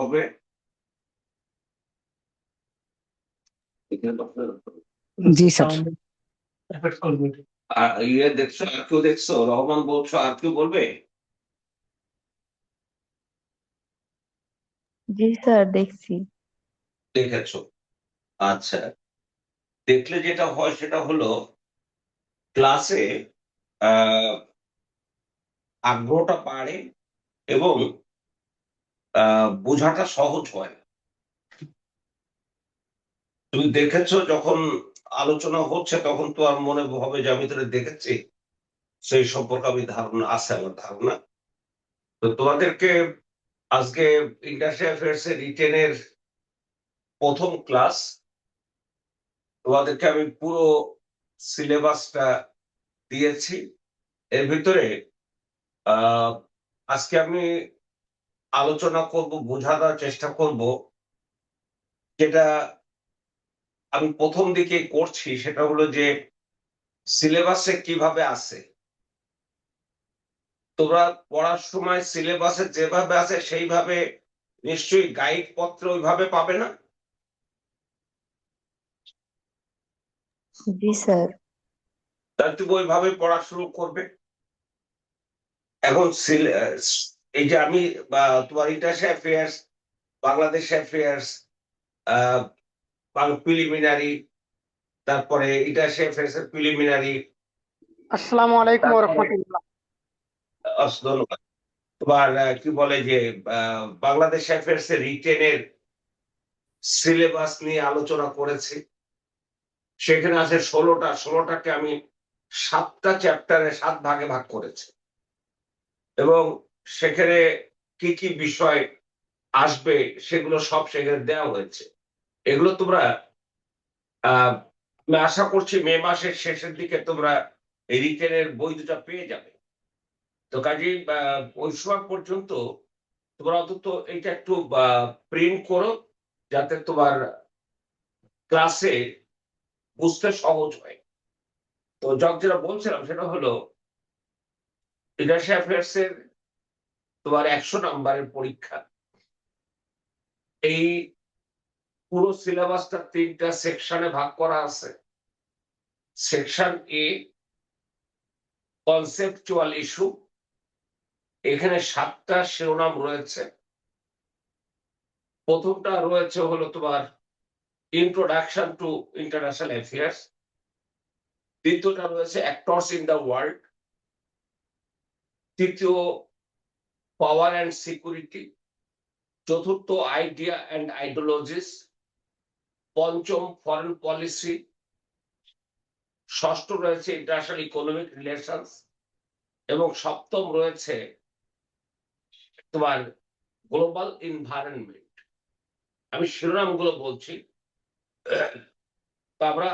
হবে। জি স্যার। ইয়ে দেখছো, আর কেউ দেখছো? রহমান বলছো, আর কেউ বলবে? জি স্যার, দেখছি। দেখেছো? আচ্ছা, দেখলে যেটা হয় সেটা হলো ক্লাসে আহ আগ্রহটা বাড়ে এবং বোঝাটা সহজ হয়। তুমি দেখেছো যখন আলোচনা হচ্ছে তখন তো আর মনে হবে যে আমি তোরা দেখেছি, সেই সম্পর্কে আমি ধারণা আছে, আমার ধারণা। তো তোমাদেরকে আজকে ইন্ডাস্ট্রিয়াল অ্যাফেয়ার্স এর রিটেনের প্রথম ক্লাস। তোমাদেরকে আমি পুরো সিলেবাসটা দিয়েছি। এর ভিতরে আহ আজকে আমি আলোচনা করব, বোঝানোর চেষ্টা করব, যেটা আমি প্রথম দিকে করছি সেটা হলো যে সিলেবাসে কিভাবে আছে। তোমরা পড়ার সময় সিলেবাসে যেভাবে আছে সেইভাবে নিশ্চয়ই গাইড পত্র ওইভাবে পাবে না? জি স্যার। তাহলে তুমি ওইভাবে পড়া শুরু করবে। এখন এই যে আমি তোমার international affairs, Bangladesh affairs, preliminary, তারপরে ইন্টারন্যাশনাল অ্যাফেয়ার্স এর প্রিলিমিনারি। আসসালামু আলাইকুম ওয়া রাহমাতুল্লাহ। ধন্যবাদ। তোমার কি বলে যে বাংলাদেশ অ্যাফেয়ার্স এর রিটেনের সিলেবাস নিয়ে আলোচনা করেছি। সেখানে আছে 16টা, 16টাকে আমি 7টা চ্যাপ্টারে 7 ভাগে ভাগ করেছি এবং সেখানে কি কি বিষয় আসবে সেগুলো সব সেখানে দেওয়া হয়েছে। এগুলো তোমরা আমি আশা করছি মে মাসের শেষের দিকে তোমরা এই রিটেনের বই দুটা পেয়ে যাবে। তো কাজেই ওই সময় পর্যন্ত তোমরা অন্তত এটা একটু প্রিন্ট করো, যাতে তোমার ক্লাসে বুঝতে সহজ হয়। তো যেটা বলছিলাম সেটা হলো লিডারশিপ অ্যাফেয়ার্স এর তোমার 100 নম্বরের পরীক্ষা। এই পুরো সিলেবাসটা 3টা সেকশনে ভাগ করা আছে। সেকশন এ কনসেপচুয়াল ইস্যু, এখানে 7টা শিরোনাম রয়েছে। প্রথমটা রয়েছে হলো তোমার ইন্ট্রোডাকশন টু ইন্টারন্যাশনাল অ্যাফেয়ার্স, দ্বিতীয়টা রয়েছে অ্যাক্টরস ইন দ্য ওয়ার্ল্ড, তৃতীয় পাওয়ার অ্যান্ড সিকিউরিটি, চতুর্থ আইডিয়া অ্যান্ড আইডিওলজিস, পঞ্চম ফরেন পলিসি, ষষ্ঠ রয়েছে ইন্টারন্যাশনাল ইকোনমিক রিলেশনস এবং সপ্তম রয়েছে তোমার গ্লোবাল এনভায়রনমেন্ট। আমি শিরোনামগুলো বলছি। তো আমরা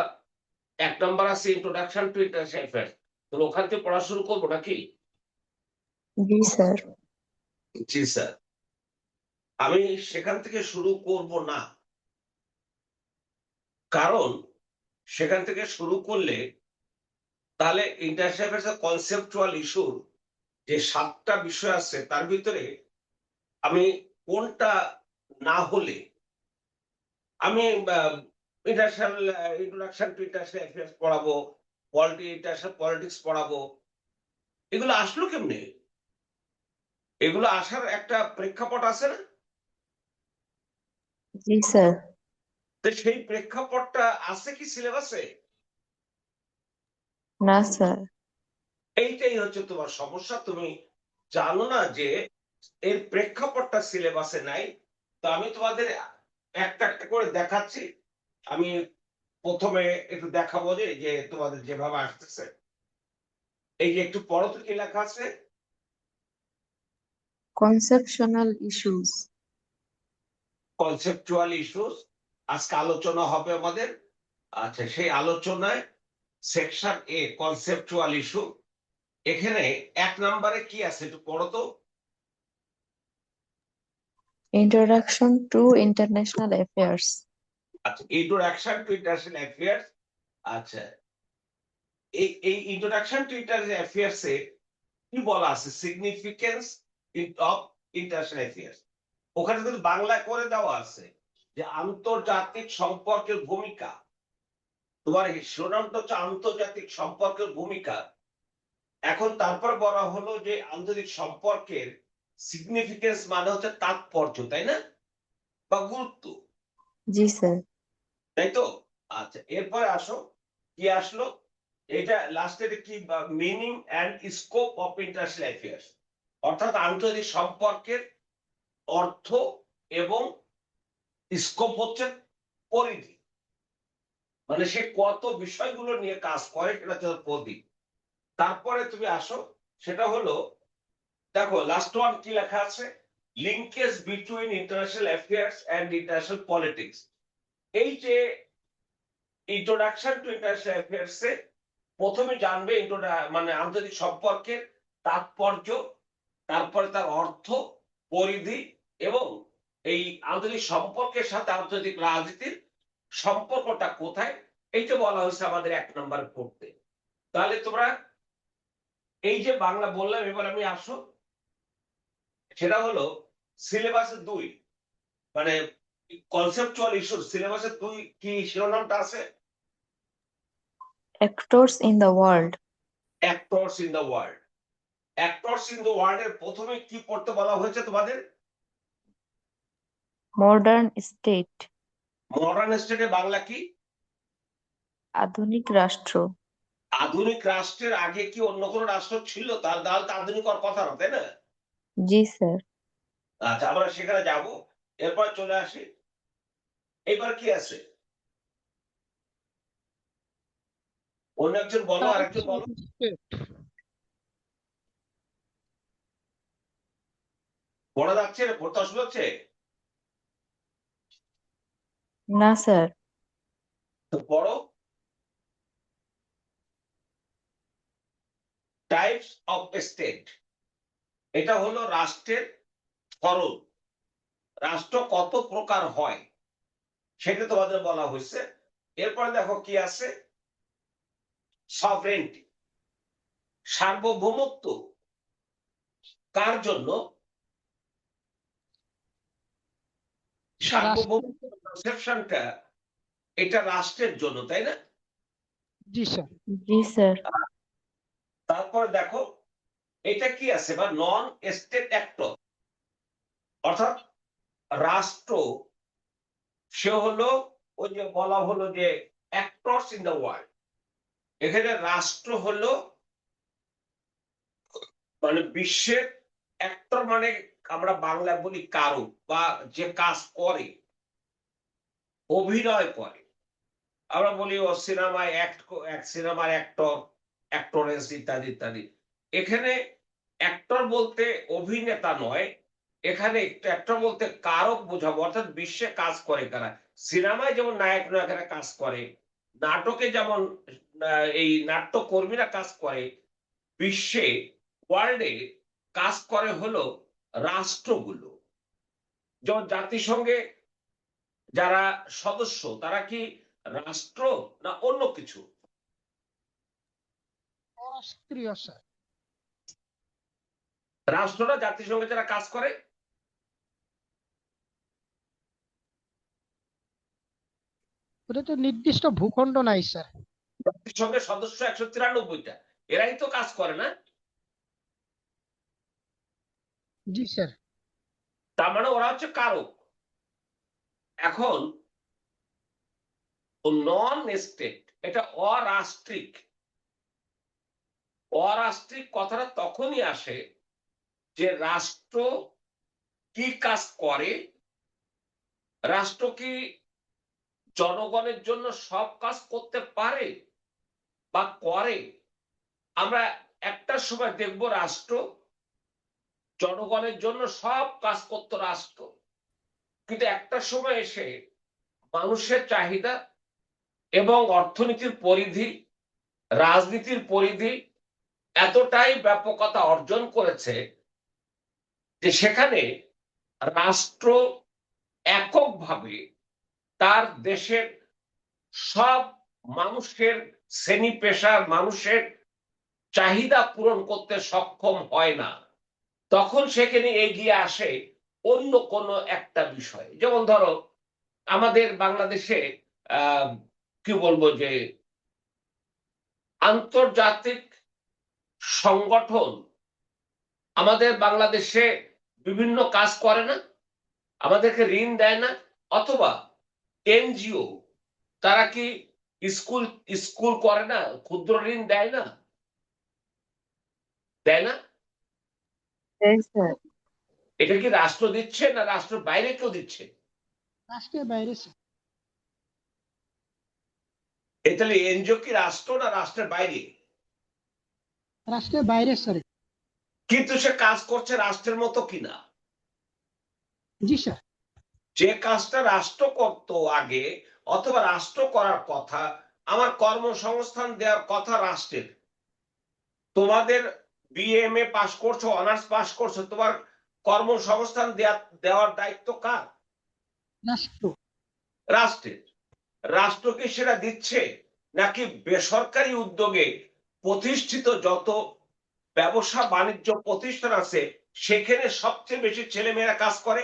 1 নম্বর আছে ইন্ট্রোডাকশন টু ইন্টারন্যাশনাল অ্যাফেয়ার্স। তো ওখান থেকে পড়া শুরু করবো নাকি? জি স্যার। জি স্যার। আমি সেখান থেকে শুরু করব না, কারণ সেখান থেকে শুরু করলে তাহলে ইন্টারন্যাশনাল অ্যাফেয়ার্স কনসেপচুয়াল ইস্যুর যে 7টা বিষয় আছে তার ভিতরে আমি কোনটা না হলে আমি international introduction to international affairs পড়াবো, ইন্টারন্যাশনাল পলিটিক্স পড়াবো, এগুলো আসলো কেমনে? এগুলো আসার একটা প্রেক্ষাপট আছে না? জি স্যার। তো সেই প্রেক্ষাপটটা আছে কি সিলেবাসে? না স্যার। এইটাই হচ্ছে তোমার সমস্যা। তুমি জানো না যে এর প্রেক্ষাপটটা সিলেবাসে নাই। তো আমি তোমাদের একটা একটা করে দেখাচ্ছি। আমি প্রথমে একটু দেখাবো যে তোমাদের যেভাবে আসতেছে। এই যে একটু পড়ো তো কি লেখা আছে। Conceptional issues. কনসেপচুয়াল ইস্যুস আজকে আলোচনা হবে আমাদের। আচ্ছা, সেই আলোচনায় সেকশন এ কনসেপচুয়াল ইস্যু, এখানে 1 নম্বরে কি আছে একটু পড়ো তো। Introduction to international affairs. আচ্ছা, ইন্ট্রোডাকশন টু ইন্টারন্যাশনাল অ্যাফেয়ার্স। আচ্ছা, এই ইন্ট্রোডাকশন টু ইন্টারন্যাশনাল অ্যাফেয়ার্স এ কি বলা আছে? Significance of international affairs. ওখানে কিন্তু বাংলায় করে দেওয়া আছে যে আন্তর্জাতিক সম্পর্কের ভূমিকা। তোমার শিরোনামটা হচ্ছে আন্তর্জাতিক সম্পর্কের ভূমিকা। এখন তারপর বলা হলো যে আন্তর্জাতিক সম্পর্কের সিগনিফিকেন্স মানে হচ্ছে তাৎপর্য, তাই না, বা গুরুত্ব, জি স্যার। তাই তো? আচ্ছা, এরপরে আসো, কি আসলো, এটা লাস্টের কি, meaning and scope of international affairs, অর্থাৎ আন্তর্জাতিক সম্পর্কের অর্থ এবং স্কোপ হচ্ছে পরিধি, মানে সে কত বিষয়গুলো নিয়ে কাজ করে সেটা হচ্ছে পরিধি। তারপরে তুমি আসো, সেটা হলো, দেখো লাস্ট ওয়ান কি লেখা আছে, linkage between international affairs and international politics. এই যে ইন্ট্রোডাকশন টু ইন্টারন্যাশনাল অ্যাফেয়ার্স এ প্রথমে জানবে মানে আন্তর্জাতিক সম্পর্কের তাৎপর্য, তারপরে তার অর্থ, পরিধি, এবং এই আন্তর্জাতিক সম্পর্কের সাথে আন্তর্জাতিক রাজনীতির সম্পর্কটা কোথায়, এইটা বলা হয়েছে আমাদের 1 নম্বরে পড়তে। তাহলে তোমরা এই যে বাংলা বললাম, এবার আমি আসো, সেটা হলো সিলেবাসে 2, মানে কনসেপচুয়াল ইস্যু সিলেবাসে 2 কি শিরোনামটা আছে, Actors in the world. Actors in the world. Actors in the world এর প্রথমে কি পড়তে বলা হয়েছে তোমাদের? Modern state. মডার্ন স্টেটের বাংলা কি? আধুনিক রাষ্ট্র। আধুনিক রাষ্ট্রের আগে কি অন্য কোনো রাষ্ট্র ছিল? তার তাহলে তো আধুনিক হওয়ার কথা না, তাই না? জি স্যার। আচ্ছা, আমরা সেখানে যাব, এরপর চলে আসি। এবার কি আছে, অন্য একজন বলো, আরেকজন বলো। পড়া যাচ্ছে না? পড়তে অসুবিধা হচ্ছে? না স্যার। তো পড়ো। টাইপস অফ স্টেট, এটা হলো রাষ্ট্রের ধরন, রাষ্ট্র কত প্রকার হয় সেটা তোমাদের বলা হয়েছে। এরপরে দেখো কি আছে, সভরেন্টি, সার্বভৌমত্ব কার জন্য? সার্বভৌমত্ব কনসেপশনটা এটা রাষ্ট্রের জন্য, তাই না? জি স্যার। জি স্যার। তারপরে দেখো এটা কি আছে, বা নন স্টেট অ্যাক্টর, অর্থাৎ রাষ্ট্র সে হলো, ওই যে বলা হলো যে অ্যাক্টরস ইন দ্য ওয়ার্ল্ড, এখানে রাষ্ট্র হলো মানে বিশ্বের অ্যাক্টর, মানে আমরা বাংলায় বলি কারক, বা যে কাজ করে, অভিনয় করে, আমরা বলি ও সিনেমায় সিনেমার অ্যাক্টর, অ্যাক্টরেস ইত্যাদি ইত্যাদি। এখানে অ্যাক্টর বলতে অভিনেতা নয়, এখানে অ্যাক্টর বলতে কারক বোঝাবো, অর্থাৎ বিশ্বে কাজ করে কারা। সিনেমায় যেমন নায়ক নায়কেরা কাজ করে, নাটকে যেমন এই নাট্যকর্মীরা কাজ করে, বিশ্বে ওয়ার্ল্ডে কাজ করে হলো রাষ্ট্রগুলো। যেমন জাতিসংঘে যারা সদস্য তারা কি রাষ্ট্র না অন্য কিছু? অরাষ্ট্রীয় স্যার। রাষ্ট্ররা জাতিসংঘে যারা কাজ করে, ওটা তো নির্দিষ্ট ভূখণ্ড নাই স্যার। জাতিসংঘের সদস্য 193টা, এরাই তো কাজ করে না? জি স্যার। তার মানে ওরা হচ্ছে কারক। এখন নন স্টেট, এটা অরাষ্ট্রিক। অরাষ্ট্রিক কথাটা তখনই আসে যে রাষ্ট্র কি কাজ করে, রাষ্ট্র কি জনগণের জন্য সব কাজ করতে পারে বা করে। আমরা একটা সময় দেখব রাষ্ট্র জনগণের জন্য সব কাজ করত রাষ্ট্র, কিন্তু একটা সময় এসে মানুষের চাহিদা এবং অর্থনীতির পরিধি, রাজনীতির পরিধি এতটাই ব্যাপকতা অর্জন করেছে যে সেখানে রাষ্ট্র এককভাবে তার দেশের সব মানুষের শ্রেণী পেশার মানুষের চাহিদা পূরণ করতে সক্ষম হয় না। তখন সেখানে এগিয়ে আসে অন্য কোনো একটা বিষয়, যেমন ধরো আমাদের বাংলাদেশে আহ কি বলবো যে আন্তর্জাতিক সংগঠন আমাদের বাংলাদেশে বিভিন্ন কাজ করে না, আমাদেরকে ঋণ দেয় না, অথবা এনজিও তারা কি স্কুল স্কুল করে না, ক্ষুদ্র ঋণ দেয় না, দেয় না? Yes, sir. এটা কি রাষ্ট্র দিচ্ছে না রাষ্ট্রের বাইরে কেউ দিচ্ছে? রাষ্ট্রের বাইরে স্যার। তাহলে এনজিও কি রাষ্ট্র না রাষ্ট্রের বাইরে? রাষ্ট্রের বাইরে স্যার। কিন্তু সে কাজ করছে রাষ্ট্রের মতো কিনা? জি স্যার। যে কাজটা রাষ্ট্র করত আগে, অথবা রাষ্ট্র করার কথা, আমার কর্মসংস্থান দেওয়ার কথা রাষ্ট্রের। তোমাদের বিএমএ পাস করছো, অনার্স পাস করছো, তোমার কর্মসংস্থান দেওয়ার দায়িত্ব কার? রাষ্ট্র। রাষ্ট্রের। রাষ্ট্র কি সেটা দিচ্ছে, নাকি বেসরকারি উদ্যোগে প্রতিষ্ঠিত যত ব্যবসা বাণিজ্য প্রতিষ্ঠান আছে সেখানে সবচেয়ে বেশি ছেলেমেয়েরা কাজ করে?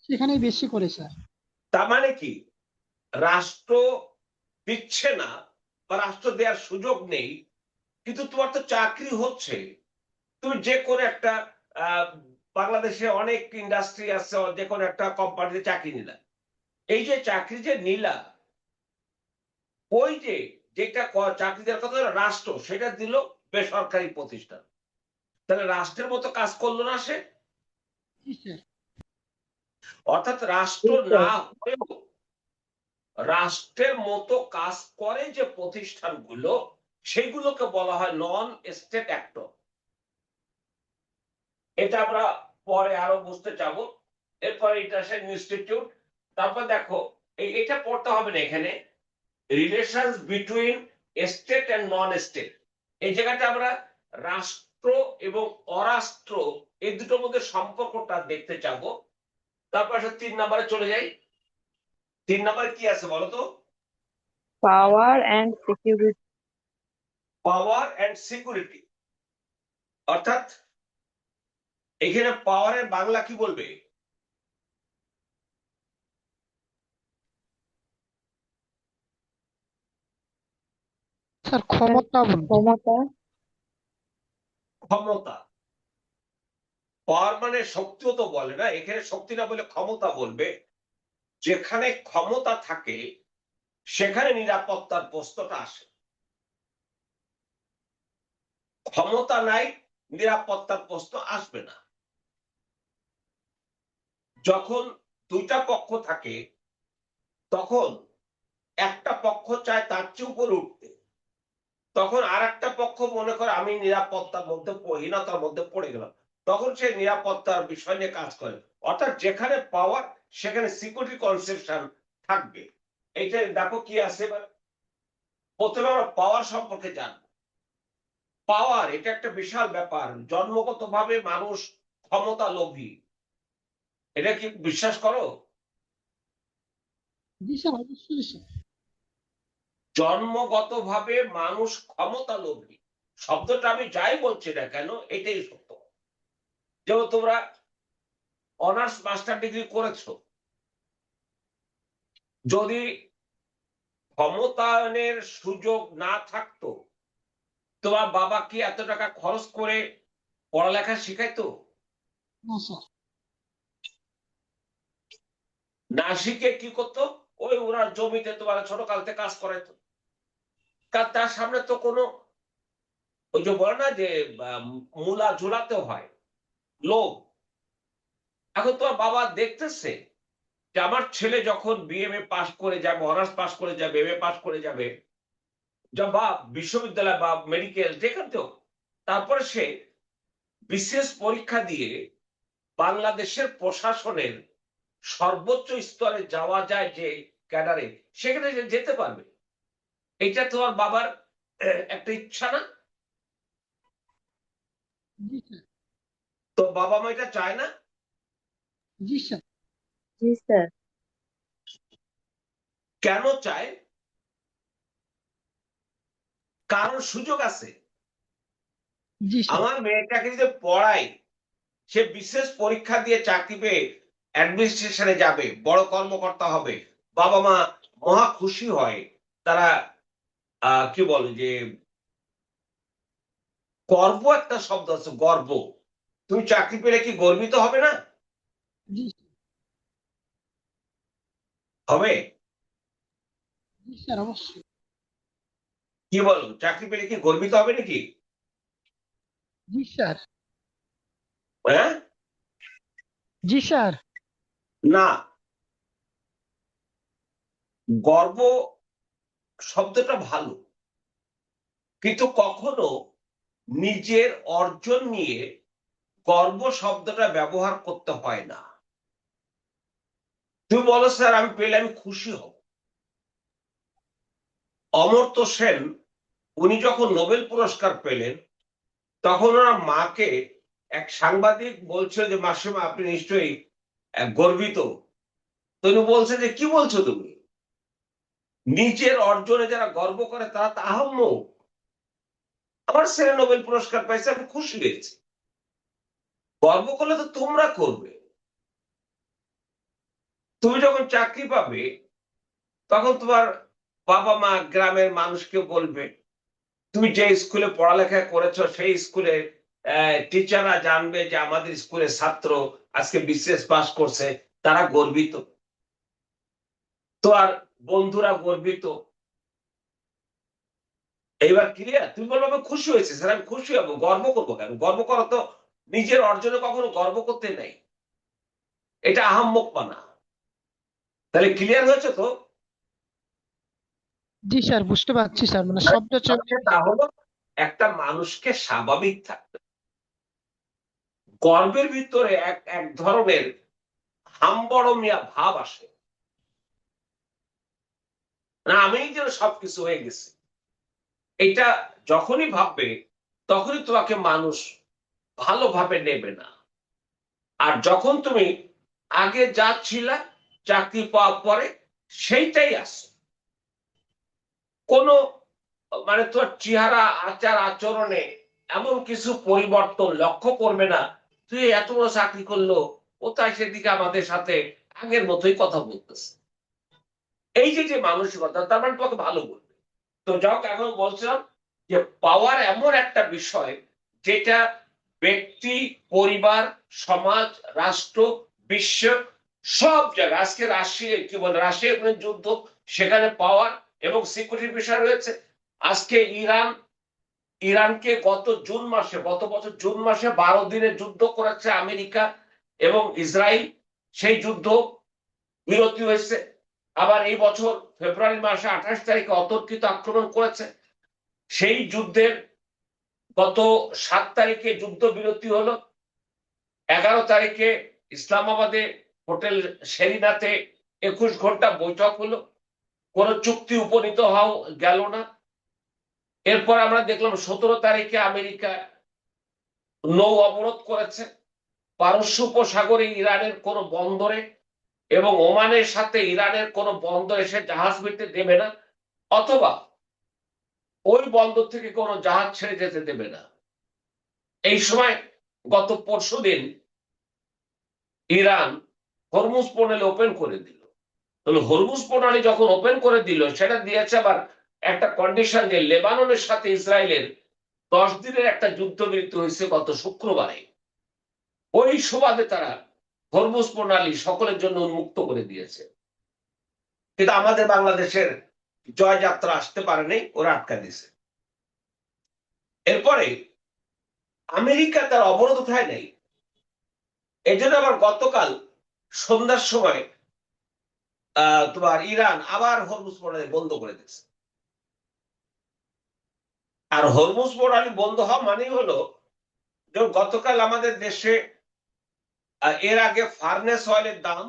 সেখানেই বেশি করে স্যার। তার মানে কি রাষ্ট্র দিচ্ছে না বা রাষ্ট্র দেওয়ার সুযোগ নেই, কিন্তু তোমার তো চাকরি হচ্ছে। তুমি যে কোনো একটা আহ, বাংলাদেশে অনেক ইন্ডাস্ট্রি আছে, যে কোনো একটা কোম্পানিতে চাকরি নিলা, এই যে চাকরি যে নিলা, ওই যে যেটা চাকরি দেওয়ার কথা হলো রাষ্ট্র, সেটা দিল বেসরকারি প্রতিষ্ঠান। তাহলে রাষ্ট্রের মতো কাজ করলো না সে? জি স্যার। অর্থাৎ রাষ্ট্র Yes, না sir. হয়েও রাষ্ট্রের মতো কাজ করে যে প্রতিষ্ঠানগুলো, সেগুলোকে বলা হয় নন স্টেট অ্যাক্টর। এটা আমরা পরে আরো বুঝতে চাবো। এরপর ইন্টারন্যাশনাল ইনস্টিটিউট। তারপর দেখো এটা পড়তে হবে না এখানে, relations between state and non state. এই জায়গাটা আমরা রাষ্ট্র এবং অরাষ্ট্র এই দুটোর মধ্যে সম্পর্কটা দেখতে চাবো। তারপর 3 নম্বরে চলে যাই। 3 নম্বরে কি আছে বলতো? Power and security. Power and security. অর্থাৎ এখানে পাওয়ারের বাংলা কি বলবে? স্যার ক্ষমতা বলবো। ক্ষমতা। ক্ষমতা। পাওয়ার মানে শক্তিও তো বলে না, এখানে শক্তি না বলে ক্ষমতা বলবে। যেখানে ক্ষমতা থাকে সেখানে নিরাপত্তার প্রশ্নটা আসে। ক্ষমতা নাই, নিরাপত্তার প্রশ্ন আসবে না। যখন দুইটা পক্ষ থাকে তখন একটা পক্ষ চায় তার চেয়ে উপরে উঠতে, তখন আর একটা পক্ষ মনে করে আমি নিরাপত্তার মধ্যে হীনতার মধ্যে পড়ে গেলাম, তখন সে নিরাপত্তার বিষয় নিয়ে কাজ করে। অর্থাৎ যেখানে পাওয়ার সেখানে সিকিউরিটি কনসেপশন থাকবে। এইটা দেখো কি আছে এবার। প্রথমে আমরা পাওয়ার সম্পর্কে জানবো। পাওয়ার এটা একটা বিশাল ব্যাপার। জন্মগতভাবে মানুষ ক্ষমতা লোভী, এটা কি বিশ্বাস করো? জি স্যার, অবশ্যই স্যার। জন্মগতভাবে মানুষ ক্ষমতা লোভী। শব্দটা আমি যাই বলছি না কেন, এটাই সত্য। যেমন তোমরা অনার্স মাস্টার ডিগ্রি করেছো, যদি ক্ষমতায়নের সুযোগ না থাকতো, তোমার বাবা কি এত টাকা খরচ করে পড়ালেখা শিখাইতো? না স্যার। না শিখে কি করতো? ওই ওনার জমিতে তোমার ছোটকাল থেকে কাজ করাইতো। তার সামনে তো কোনো, ওই যে বলে না যে মূলা ঝুলাতে হয়, লোভ। এখন তোমার বাবা দেখতেছে যে আমার ছেলে যখন বিএমএ পাস করে যাবে, অনার্স পাস করে যাবে, এমএ পাস করে যাবে, বা বিশ্ববিদ্যালয় বা মেডিকেল যেখানেও, তারপরে সে বিশেষ পরীক্ষা দিয়ে বাংলাদেশের প্রশাসনের সর্বোচ্চ স্তরে যাওয়া যায় যে ক্যাডারে, সেখানে সে যেতে পারবে। এটা তোমার বাবার একটা ইচ্ছা না? জি স্যার। তো বাবা মা এটা চায় না? জি স্যার। জি, স্যার। কেন চায়? কারণ সুযোগ আছে। জি স্যার। আমার মেয়েটাকে যদি পড়াই, সে বিশেষ পরীক্ষা দিয়ে চাকরি পেয়ে অ্যাডমিনিস্ট্রেশনে যাবে, বড় কর্মকর্তা হবে, বাবা মা মহা খুশি হয়, তারা কি বলে যে গর্ব একটা শব্দ আছে, গর্ব। তুমি চাকরি পেলে কি গর্বিত হবে না? জি হবে। জি স্যার, অবশ্যই। কি বলো, চাকরি পেলে কি গর্বিত হবে নাকি? জি স্যার। হ্যাঁ, জি স্যার। না, গর্ব শব্দটা ভালো, কিন্তু কখনো নিজের অর্জন নিয়ে গর্ব শব্দটা ব্যবহার করতে হয় না। তুমি বলো স্যার আমি পেলে আমি খুশি হব। অমর্ত্য সেন উনি যখন নোবেল পুরস্কার পেলেন, তখন ওনার মাকে এক সাংবাদিক বলছিল যে মাসিমা আপনি নিশ্চয়ই গর্বিত। তো উনি বলছে যে কি বলছো তুমি, নিজের অর্জনে যারা গর্ব করে তারা তো আহাম্মক। আমার ছেলে নোবেল পুরস্কার পাইছে, আমি খুশি হয়েছি। গর্ব করলে তো তোমরা করবে। তুমি যখন চাকরি পাবে তখন তোমার বাবা মা গ্রামের মানুষকে বলবে, তুমি যে স্কুলে পড়ালেখা করেছো সেই স্কুলে টিচাররা জানবে যে আমাদের স্কুলের ছাত্র আজকে বিসিএস পাস করছে, তারা গর্বিত। তো আর বন্ধুরা গর্বিত। এইবার ক্লিয়ার? তুমি বলবো আমি খুশি হয়েছি স্যার, আমি খুশি হবো, গর্ব করবো কেন? গর্ব করা তো নিজের অর্জনে কখনো গর্ব করতে নেই, এটা আহাম্মকপনা। তাহলে ক্লিয়ার হয়েছে তো? জি স্যার, বুঝতে পারছি স্যার, মানে শব্দ চয়ন। তা হলো একটা মানুষকে স্বাভাবিক থাকতে, গর্বের ভিতরে এক এক ধরনের হাম্বড়মিয়া ভাব আসে না, আমি যেন সবকিছু হয়ে গেছে। এটা যখনই ভাববে তখনই তোমাকে মানুষ ভালোভাবে নেবে না। আর যখন তুমি আগে যা ছিলা চাকরি পাওয়ার পরে সেইটাই আসে, কোনো মানে তোমার চেহারা আচার আচরণে এমন কিছু পরিবর্তন লক্ষ্য করবে না। তুই এত বড় চাকরি করলো, ও তাই সেদিকে আমাদের সাথে আগের মতোই কথা বলতেছে। এই যে যে মানসিকতা, তার মানে তোমাকে ভালো বলবে। তো যাও, এখন বলছিলাম যে পাওয়ার এমন একটা বিষয় যেটা ব্যক্তি, পরিবার, সমাজ, রাষ্ট্র, বিশ্ব সব জায়গায়, আজকে রাশিয়া কি বলে রাশিয়া ইউক্রেন যুদ্ধ, সেখানে পাওয়ার এবং সিকিউরিটির বিষয় রয়েছে। আজকে ইরানকে গত বছর জুন মাসে 12 দিনের যুদ্ধ করেছে আমেরিকা এবং ইসরায়েল, সেই যুদ্ধ বিরতি হয়েছে। আবার এই বছর ফেব্রুয়ারি মাসে 28 তারিখে অতর্কিত আক্রমণ করেছে। সেই যুদ্ধের গত 7 তারিখে যুদ্ধ বিরতি হলো। 11 তারিখে ইসলামাবাদে হোটেল সেরিনাতে 21 ঘন্টা বৈঠক হলো, কোন চুক্তি উপনীত হওয়া গেল না। এরপর আমরা দেখলাম 17 তারিখে আমেরিকা নৌ অবরোধ করেছে পারস্য উপসাগরে ইরানের কোন বন্দরে, এবং ওমানের সাথে ইরানের কোন বন্দরে সে জাহাজ ভিড়তে দেবে না, অথবা ওই বন্দর থেকে কোনো জাহাজ ছেড়ে যেতে দেবে না। এই সময় গত পরশুদিন ইরান হরমুজ প্রণালী ওপেন করে দিল। তাহলে হরমুজ প্রণালী যখন ওপেন করে দিল, সেটা দিয়েছে আবার একটা কন্ডিশন যে লেবাননের সাথে ইসরায়েলের 10 দিনের একটা যুদ্ধবিরতি হয়েছে গত শুক্রবারে। ওই সুবাদে তারা হরমুজ প্রণালী সকলের জন্য উন্মুক্ত করে দিয়েছে। কিন্তু আমাদের বাংলাদেশের জয়যাত্রা আসতে পারেনি, ওরা আটকা দিয়েছে। এরপরে আমেরিকা তার অবরোধ উঠায় নাই, এই জন্য আবার গতকাল সন্ধ্যার সময় তোমার ইরান আবার হরমুজ প্রণালী বন্ধ করে দিয়েছে। আর হরমুজ প্রণালী বন্ধ হওয়া মানেই হলো, যেমন গতকাল আমাদের দেশে এর আগে ফার্নেস অয়েলের দাম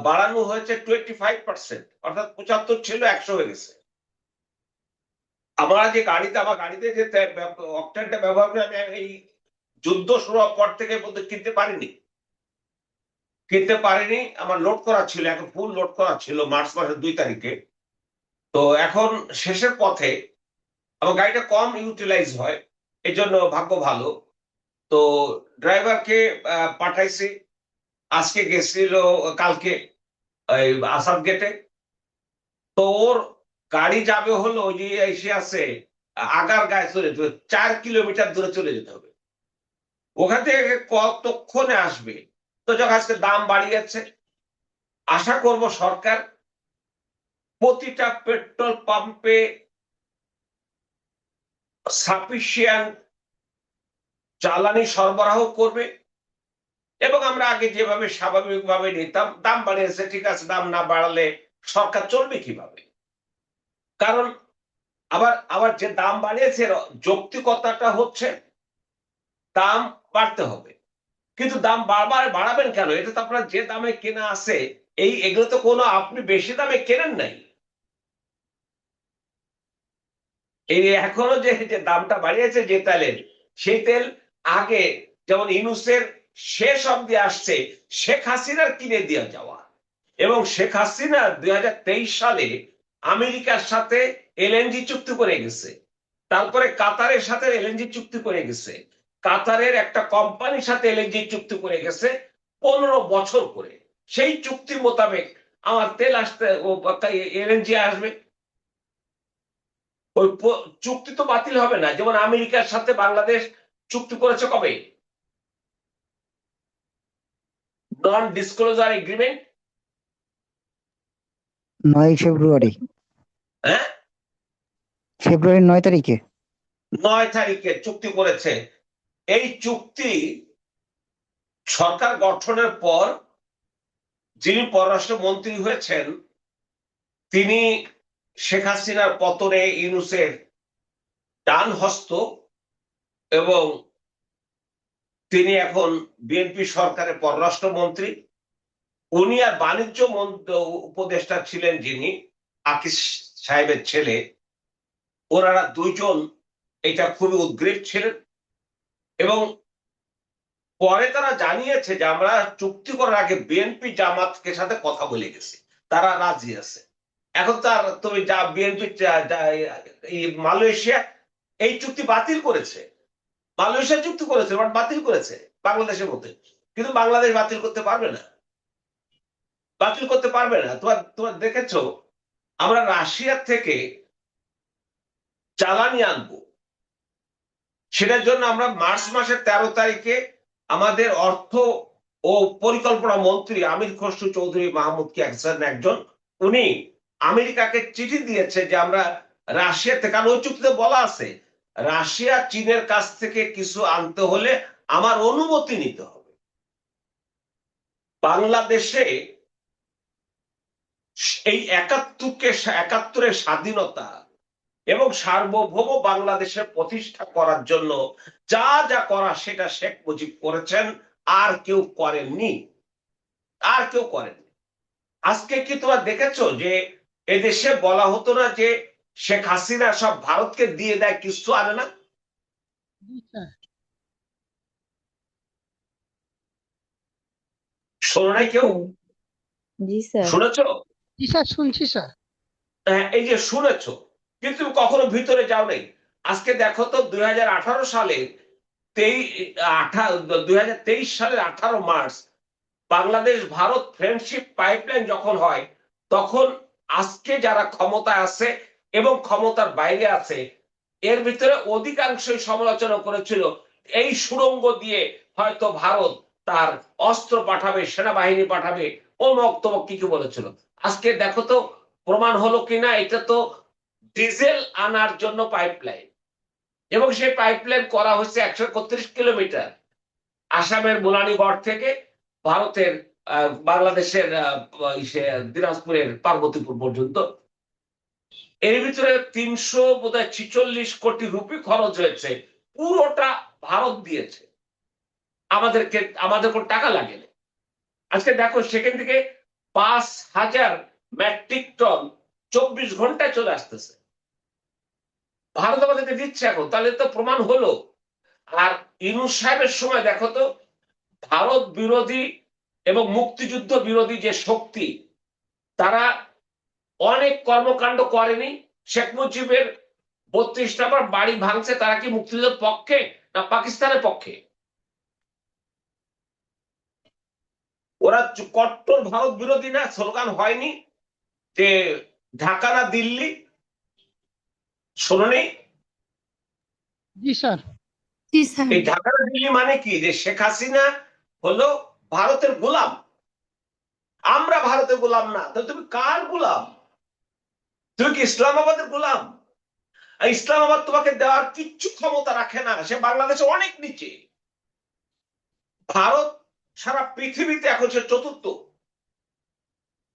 বাড়ানো হয়েছে 25%, অর্থাৎ 75 ছিল 100 হয়ে গেছে। আমার গাড়িতে যে অকটেনটা ব্যবহার করে আমি এই যুদ্ধ শুরু হওয়ার পর থেকে কিনতে পারিনি। আমার লোড করা ছিল, এখন ফুল লোড করা ছিল মার্চ মাসের 2 তারিখে। তো এখন শেষের পথে আমার গাড়িটা কম ইউটিলাইজ হয়, এই জন্য ভাগ্য ভালো। তো ড্রাইভারকে পাঠাইছি, আজকে গেছিল, কালকে এই আসাদ গেটে। তো ওর গাড়ি যাবে হলো ওই যে এসে আছে আগার গায়ে চলে যেতে হবে, 4 কিলোমিটার দূরে চলে যেতে হবে। ওখান থেকে কতক্ষণে আসবে? তো যখন আজকে দাম বাড়িয়েছে, আশা করব সরকার প্রতিটা পেট্রোল পাম্পে সাফিসিয়েন্ট জ্বালানি সরবরাহ করবে। এবং আমরা আগে যেভাবে স্বাভাবিকভাবে নিতাম, দাম বাড়িয়েছে ঠিক আছে, দাম না বাড়ালে সরকার চলবে কিভাবে? কারণ আবার আবার যে দাম বাড়িয়েছে এর যৌক্তিকতাটা হচ্ছে দাম বাড়তে হবে, কিন্তু দাম বারবার বাড়াবেন কেন? এটা তো আপনার যে দামে কেনা আছে, এগুলো তো কোনো আপনি বেশি দামে কেনেন নাই। এই এখনো যে যে দামটা বাড়িয়েছে যে তেলের, সেই তেল আগে যেমন ইউনূসের শেষ অব্দি আসছে শেখ হাসিনার কিনে দিয়ে যাওয়া। এবং শেখ হাসিনা 2023 সালে আমেরিকার সাথে এলএনজি চুক্তি করে গেছে, তারপরে কাতারের সাথে এলএনজি চুক্তি করে গেছে, কাতারের একটা কোম্পানির সাথে এলএনজি চুক্তি করে গেছে 15 বছর করে। সেই চুক্তি মোতাবেক আমার তেল আসতে এলএনজি আসবে। ওই চুক্তি তো বাতিল হবে না। যেমন আমেরিকার সাথে বাংলাদেশ চুক্তি করেছে কবে? Non disclosure agreement. 9 ফেব্রুয়ারি, হ্যাঁ, ফেব্রুয়ারির 9 তারিখে। 9 তারিখে চুক্তি করেছে। এই চুক্তি সরকার গঠনের পর যিনি পররাষ্ট্র মন্ত্রী হয়েছেন, তিনি শেখ হাসিনার পতনে ইউনূসের ডান হস্ত, এবং তিনি এখন বিএনপি সরকারের পররাষ্ট্রমন্ত্রী। উনি আর বাণিজ্য উপদেষ্টা ছিলেন যিনি, আকিস সাহেবের ছেলে। ওনারা দুইজন এটা খুবই উদ্গ্রীব ছিলেন। এবং পরে তারা জানিয়েছে যে আমরা চুক্তি করার আগে বিএনপি জামাতকে সাথে কথা বলে গেছি, তারা রাজি আছে। এখন তার তুমি যা বিএনপি মালয়েশিয়া এই চুক্তি বাতিল করেছে, মালয়েশিয়া চুক্তি করেছে বাট বাতিল করেছে বাংলাদেশের মধ্যে। কিন্তু বাংলাদেশ বাতিল করতে পারবে না, বাতিল করতে পারবে না। তোমার তোমার দেখেছো, আমরা রাশিয়ার থেকে জ্বালানি আনবো, সেটার জন্য আমরা মার্চ মাসের 13 তারিখে আমাদের অর্থ ও পরিকল্পনা মন্ত্রী আমির খসরু চৌধুরী মাহমুদ একজন, উনি আমেরিকাকে চিঠি দিয়েছে যে আমরা রাশিয়া থেকে, কারণ ওই চুক্তিতে বলা আছে রাশিয়া চীনের কাছ থেকে কিছু আনতে হলে আমার অনুমতি নিতে হবে। বাংলাদেশে এই 71-এর স্বাধীনতা এবং সার্বভৌম বাংলাদেশের প্রতিষ্ঠা করার জন্য যা যা করা সেটা শেখ মুজিব করেছেন, আর কেউ করেননি, আর কেউ করেননি। আজকে কি তোমরা দেখেছো যে এদেশে বলা হতো না যে শেখ হাসিনা সব ভারতকে দিয়ে দেয়, কিছু আনে না? জি স্যার। শোনো নাই কেউ? জি স্যার। শুনেছো? জি স্যার, শুনছি স্যার। হ্যাঁ, এই যে শুনেছো, কিন্তু তুমি কখনো ভিতরে যাও নাই। আজকে দেখো তো 2018 সালের 2023 সালের 18 March Bangladesh Bharat friendship pipeline যখন হয়, তখন আজকে যারা ক্ষমতায় আছে এবং ক্ষমতার বাইরে আছে, এর ভিতরে অধিকাংশই সমালোচনা করেছিল এই সুড়ঙ্গ দিয়ে হয়তো ভারত তার অস্ত্র পাঠাবে, সেনাবাহিনী পাঠাবে, ও বক্তব্য কি কি বলেছিল। আজকে দেখো তো প্রমাণ হলো কিনা, এটা তো ডিজেল আনার জন্য পাইপলাইন, এবং সেই পাইপলাইন করা হচ্ছে 131 কিলোমিটার, আসামের মুলানিগড় থেকে ভারতের বাংলাদেশের দিনাজপুরের পার্বতীপুর পর্যন্ত। এর ভিতরে 346 কোটি রুপি খরচ হয়েছে, পুরোটা ভারত দিয়েছে, আমাদের কোন টাকা লাগে না। আজকে দেখো সেখান থেকে 5,000 মেট্রিক টন 24 ঘন্টায় চলে আসতেছে, ভারত আমাদেরকে দিচ্ছে এখন। তাহলে তো প্রমাণ হলো। আর ইউনূস সাহেবের সময় দেখো তো ভারত বিরোধী এবং মুক্তিযুদ্ধ বিরোধী যে শক্তি, তারা অনেক কর্মকাণ্ড করেনি। শেখ মুজিবের 32টা বাড়ি ভাঙছে, তারা কি মুক্তিযুদ্ধের পক্ষে না পাকিস্তানের পক্ষে? ওরা কট্টর ভারত বিরোধী না? স্লোগান হয়নি যে ঢাকা না দিল্লি? শোনোনি? জি স্যার। জি স্যার। এই ঢাকা না দিল্লি মানে কি? যে শেখ হাসিনা হলো ভারতের গোলাম, আমরা ভারতের গোলাম না। তো তুমি কার গোলাম? তুমি কি ইসলামাবাদের গোলাম? আর ইসলামাবাদ তোমাকে দেওয়ার কিচ্ছু ক্ষমতা রাখে না, সে বাংলাদেশে অনেক নিচে। ভারত সারা পৃথিবীতে এখন সে চতুর্থ,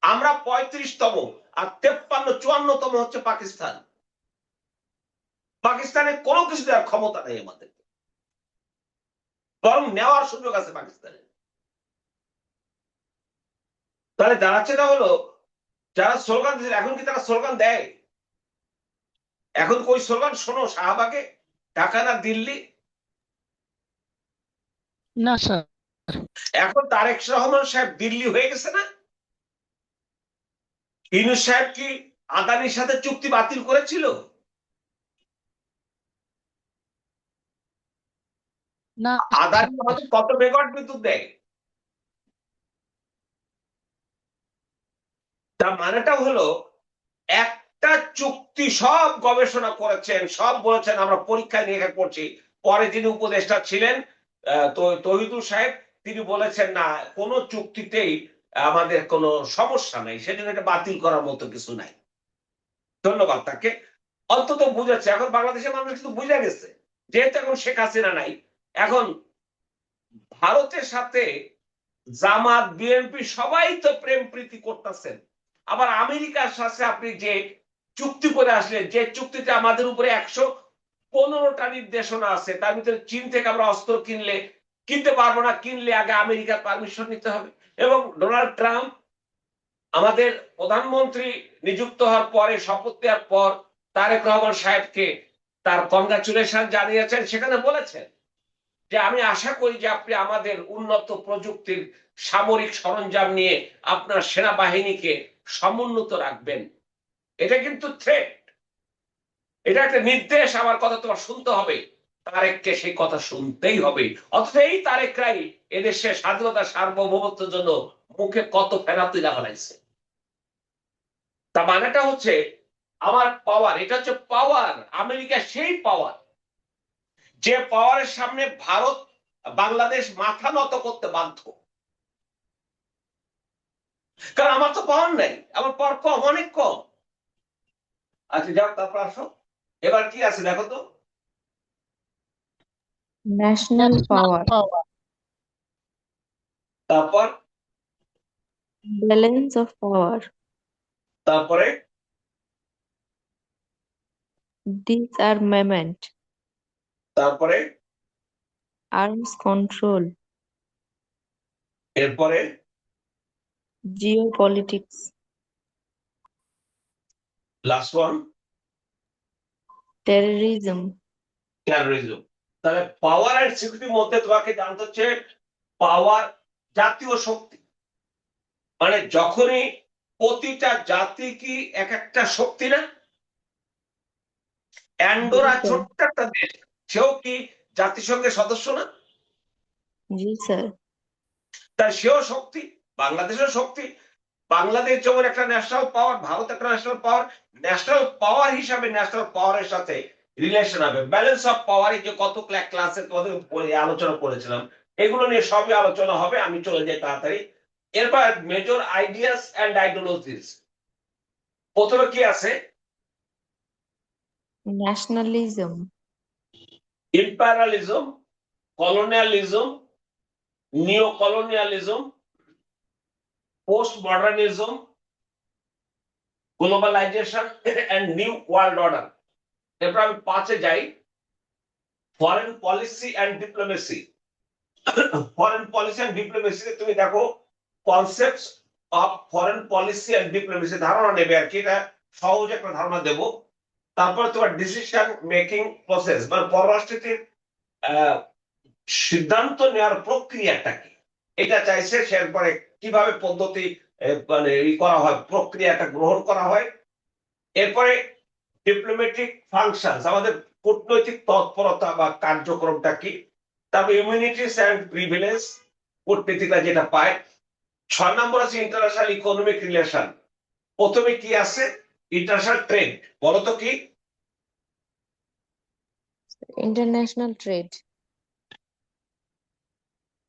আমরা 35তম, আর 53-54তম হচ্ছে পাকিস্তান। পাকিস্তানের কোনো কিছু দেওয়ার ক্ষমতা নেই আমাদের, বরং নেওয়ার সুযোগ আছে পাকিস্তানের। তাহলে দাঁড়াচ্ছে না হলো যারা স্লোগান দিচ্ছে, এখন কি তারা স্লোগান দেয়? এখন কই স্লোগান শোনো শাহবাগে? ঢাকা না দিল্লি? না স্যার। এখন তারেক রহমান সাহেব দিল্লি হয়ে গেছে না? ইউনূস সাহেব কি আদানির সাথে চুক্তি বাতিল করেছিল? না আদানি আমাদের কত মেগাওয়াট বিদ্যুৎ দেয়? তার মানেটা হলো একটা চুক্তি, সব গবেষণা করেছেন, সব বলেছেন, আমরা পরীক্ষায় নিরীক্ষা করছি। পরে যিনি উপদেষ্টা ছিলেন তৌহিদুল সাহেব, তিনি বলেছেন না, কোন চুক্তিতেই আমাদের কোনো সমস্যা নাই, সেজন্য এটা বাতিল করার মতো কিছু নাই। ধন্যবাদ তাকে, অন্তত বুঝেছে। এখন বাংলাদেশের মানুষ কিন্তু বুঝে গেছে, যেহেতু এখন শেখ হাসিনা নাই, এখন ভারতের সাথে জামাত বিএনপি সবাই তো প্রেম প্রীতি করতেছেন। আবার আমেরিকার সাথে আপনি যে চুক্তি করে আসলেন, যে চুক্তিতে আমাদের উপরে 115টা নির্দেশনা আছে, তার ভিতরে চীন থেকে আমরা অস্ত্র কিনতে পারবো না, কিনলে আগে আমেরিকার পারমিশন নিতে হবে। এবং ডোনাল্ড ট্রাম্প আমাদের প্রধানমন্ত্রী নিযুক্ত হওয়ার পরে, শপথ নেওয়ার পর তারেক রহমান সাহেবকে তার কনগ্রাচুলেশন জানিয়েছেন, সেখানে বলেছেন যে আমি আশা করি যে আপনি আমাদের উন্নত প্রযুক্তির সামরিক সরঞ্জাম নিয়ে আপনার সেনাবাহিনীকে সমুন্নত রাখবেন। এটা কিন্তু থ্রেট, এটা একটা নির্দেশ, আমার কথা তোমার শুনতে হবে। তারেককে সেই কথা শুনতেই হবে। অথচ এই তারেকরাই এদেশের স্বাধীনতা সার্বভৌমত্বের জন্য মুখে কত ফেরাতুই লাগাইছে। তা মানেটা হচ্ছে আমার পাওয়ার, এটা হচ্ছে পাওয়ার। আমেরিকা সেই পাওয়ার, যে পাওয়ারের সামনে ভারত বাংলাদেশ মাথা নত করতে বাধ্য। কারণ আমার তো পাওয়ার নাই, আমার পাওয়ার কম, অনেক কম। আচ্ছা যাও, তারপর আসো, এবার কি আছে দেখো তো। national power, তারপর balance of power, তারপরে disarmament, তারপরে arms control, এরপরে geopolitics, last one terrorism, terrorism. তাহলে পাওয়ার এন্ড সিকিউরিটির মধ্যে তোমাকে জানতে হচ্ছে পাওয়ার, জাতীয় শক্তি। মানে যখনই প্রতিটা জাতি কি এক একটা শক্তি না? অ্যান্ডোরা জি স্যার। ছোট্ট একটা দেশ, সেও কি জাতিসংঘের সদস্য না? জি স্যার। তার সেও শক্তি, বাংলাদেশের শক্তি। বাংলাদেশ যেমন একটা ন্যাশনাল পাওয়ার, ভারত একটা ন্যাশনাল পাওয়ার। ন্যাশনাল পাওয়ার হিসাবে ন্যাশনাল পাওয়ারের সাথে রিলেশন হবে, ব্যালেন্স অফ পাওয়ার। এই যে কত ক্লাসে তোমাদের আলোচনা করেছিলাম, এগুলো নিয়ে সবই আলোচনা হবে। আমি চলে যাই তাড়াতাড়ি। এরপর মেজর আইডিয়াস এন্ড আইডিওলজিস। প্রথমে কি আছে? nationalism, imperialism, colonialism, neo colonialism, post modernism, globalization and new world order. এরপর আমি 5-এ যাই, foreign policy and diplomacy. Foreign policy and ডিপ্লোমেসিতে তুমি দেখো concepts of foreign policy and diplomacy, ধারণা নেবে আর কি, এটা সহজ একটা ধারণা দেব। তারপর তোমার ডিসিশন মেকিং প্রসেস, মানে পররাষ্ট্রনীতির সিদ্ধান্ত নেওয়ার প্রক্রিয়াটা কি, এটা চাইছে। সেরপরে কিভাবে পদ্ধতি মানে করা হয়, প্রক্রিয়াটা গ্রহণ করা হয়। এরপরে ডিপ্লোম্যাটিক ফাংশন, আমাদের কূটনৈতিক তৎপরতা বা কার্যক্রমটা কি। তারপর ইমিউনিটিস এন্ড প্রিভিলেজ, কূটনীতিকরা যেটা পায়। 6 নম্বর আছে ইন্টারন্যাশনাল ইকোনমিক রিলেশন। প্রথমে কি আছে? International trade. বলো তো কি? International trade.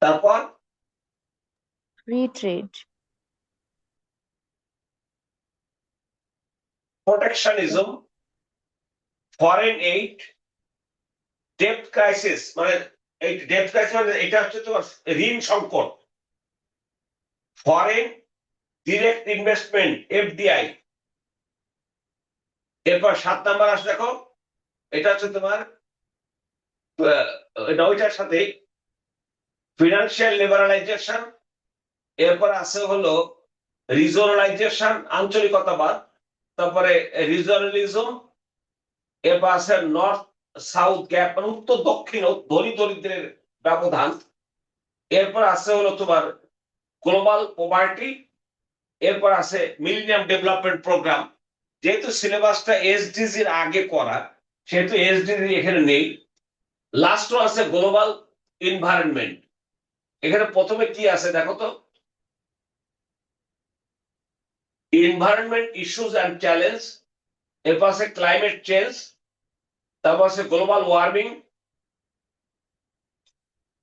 তারপর Free trade. Protectionism, foreign aid, ডেপ্ট ক্রাইসিস, মানে এই ডেপ্ট ক্রাইসিস মানে এটা হচ্ছে তোমার ঋণ সংকট, ফরেন ডিরেক্ট ইনভেস্টমেন্ট এফডিআই। এরপর 7 নাম্বার আসে, দেখো এটা হচ্ছে তোমার ওইটার সাথে ফিনান্সিয়াল লিবারালাইজেশন। এরপর আছে হলো রিজনালাইজেশন, আঞ্চলিকতাবাদ। তারপরে রিজনালিজম। এরপর আছে নর্থ সাউথ গ্যাপ, মানে উত্তর দক্ষিণ ও ধনী দরিদ্রের ব্যবধান। এরপর আছে হলো তোমার গ্লোবাল পভার্টি। এরপর আছে মিলেনিয়াম ডেভেলপমেন্ট প্রোগ্রাম। যেহেতু সিলেবাসটা এসডিজির আগে করা, সেহেতু এসডিজি এখানে নেই। লাস্ট আছে গ্লোবাল এনভায়রনমেন্ট। এখানে প্রথমে কি আছে দেখো তো, এনভায়রনমেন্ট ইস্যুস অ্যান্ড চ্যালেঞ্জ। এরপর আছে ক্লাইমেট চেঞ্জ। তারপর আছে global warming,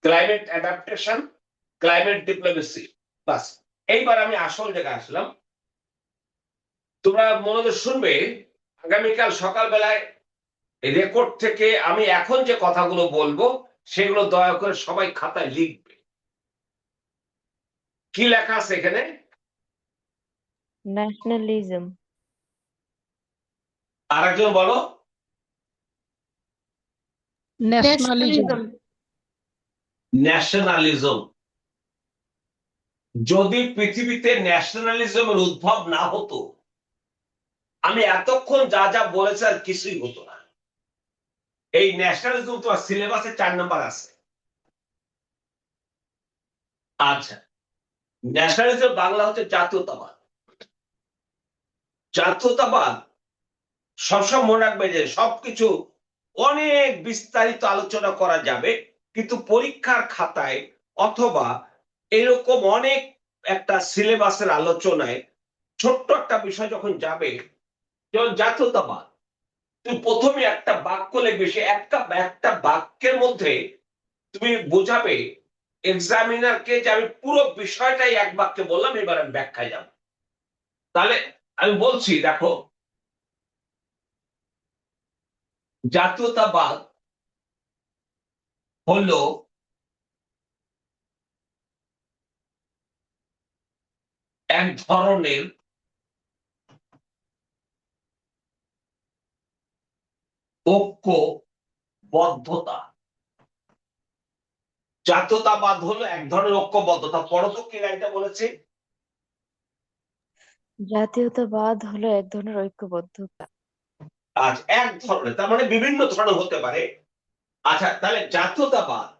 climate adaptation, climate diplomacy. বাস, এইবার আমি আসল জায়গায় আসলাম। তোমরা মনোযোগ শুনবে। আগামীকাল সকালবেলায় রেকর্ড থেকে আমি এখন যে কথাগুলো বলবো সেগুলো দয়া করে সবাই খাতায় লিখবে। কি লেখা আছে এখানে? Nationalism. আরেকজন বলো। ন্যাশনালিজম। ন্যাশনালিজম। যদি পৃথিবীতে ন্যাশনালিজমের উদ্ভব না হতো, আমি এতক্ষণ যা যা বলেছি আর কিছুই হতো না। এই ন্যাশনালিজম তোমার সিলেবাসে 4 নাম্বার আছে। আচ্ছা, ন্যাশনালিজম বাংলা হচ্ছে জাতীয়তাবাদ। জাতীয়তাবাদ সবসময় মনে রাখবে যে সবকিছু অনেক বিস্তারিত আলোচনা করা যাবে, কিন্তু পরীক্ষার খাতায় অথবা এরকম অনেক একটা সিলেবাসের আলোচনায় ছোট্ট একটা বিষয় যখন যাবে, যেমন জাতীয়তাবাদ, তুমি প্রথমে একটা বাক্য লিখবে, সে একটা বাক্যের মধ্যে তুমি বোঝাবে এক্সামিনারকে যে আমি পুরো বিষয়টাই এক বাক্যে বললাম, এবার আমি ব্যাখ্যায় যাব। তাহলে আমি বলছি, দেখো, জাতীয়তাবাদ হলো এক ধরনের ঐক্যবদ্ধতা। জাতীয়তাবাদ হলো এক ধরনের ঐক্যবদ্ধতা। পড়ো তো কি লাইনটা বলেছে? জাতীয়তাবাদ হলো এক ধরনের ঐক্যবদ্ধতা। আচ্ছা, এক ধরনের, তার মানে বিভিন্ন ধরনের হতে পারে। আচ্ছা, তাহলে জাতীয়তাবাদ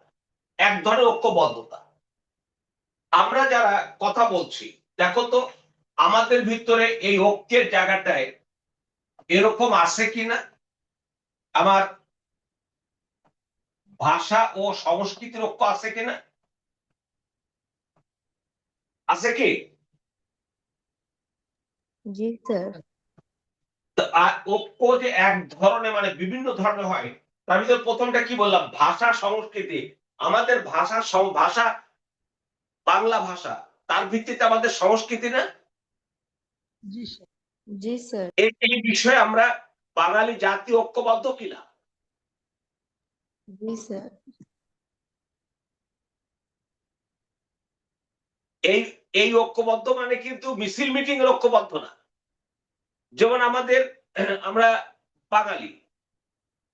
এক ধরনের ঐক্যবদ্ধতা। আমরা যারা কথা বলছি, দেখো তো আমাদের ভিতরে এই ঐক্যের জায়গাটায় এরকম আছে কিনা? আমার ভাষা ও সংস্কৃতির ঐক্য আছে কিনা? আছে কি? জি স্যার। আর ঐক্য যে এক ধরনের মানে বিভিন্ন ধরনের হয়, তার ভিতরে প্রথমটা কি বললাম? ভাষা সংস্কৃতি। আমাদের ভাষা বাংলা ভাষা, তার ভিত্তিতে আমাদের সংস্কৃতি না? জি স্যার। জি স্যার। এই বিষয়ে আমরা বাঙালি জাতি ঐক্যবদ্ধ কিনা? জি স্যার। এই এই ঐক্যবদ্ধ মানে কিন্তু মিছিল মিটিং এর ঐক্যবদ্ধ না। যেমন আমরা বাঙালি,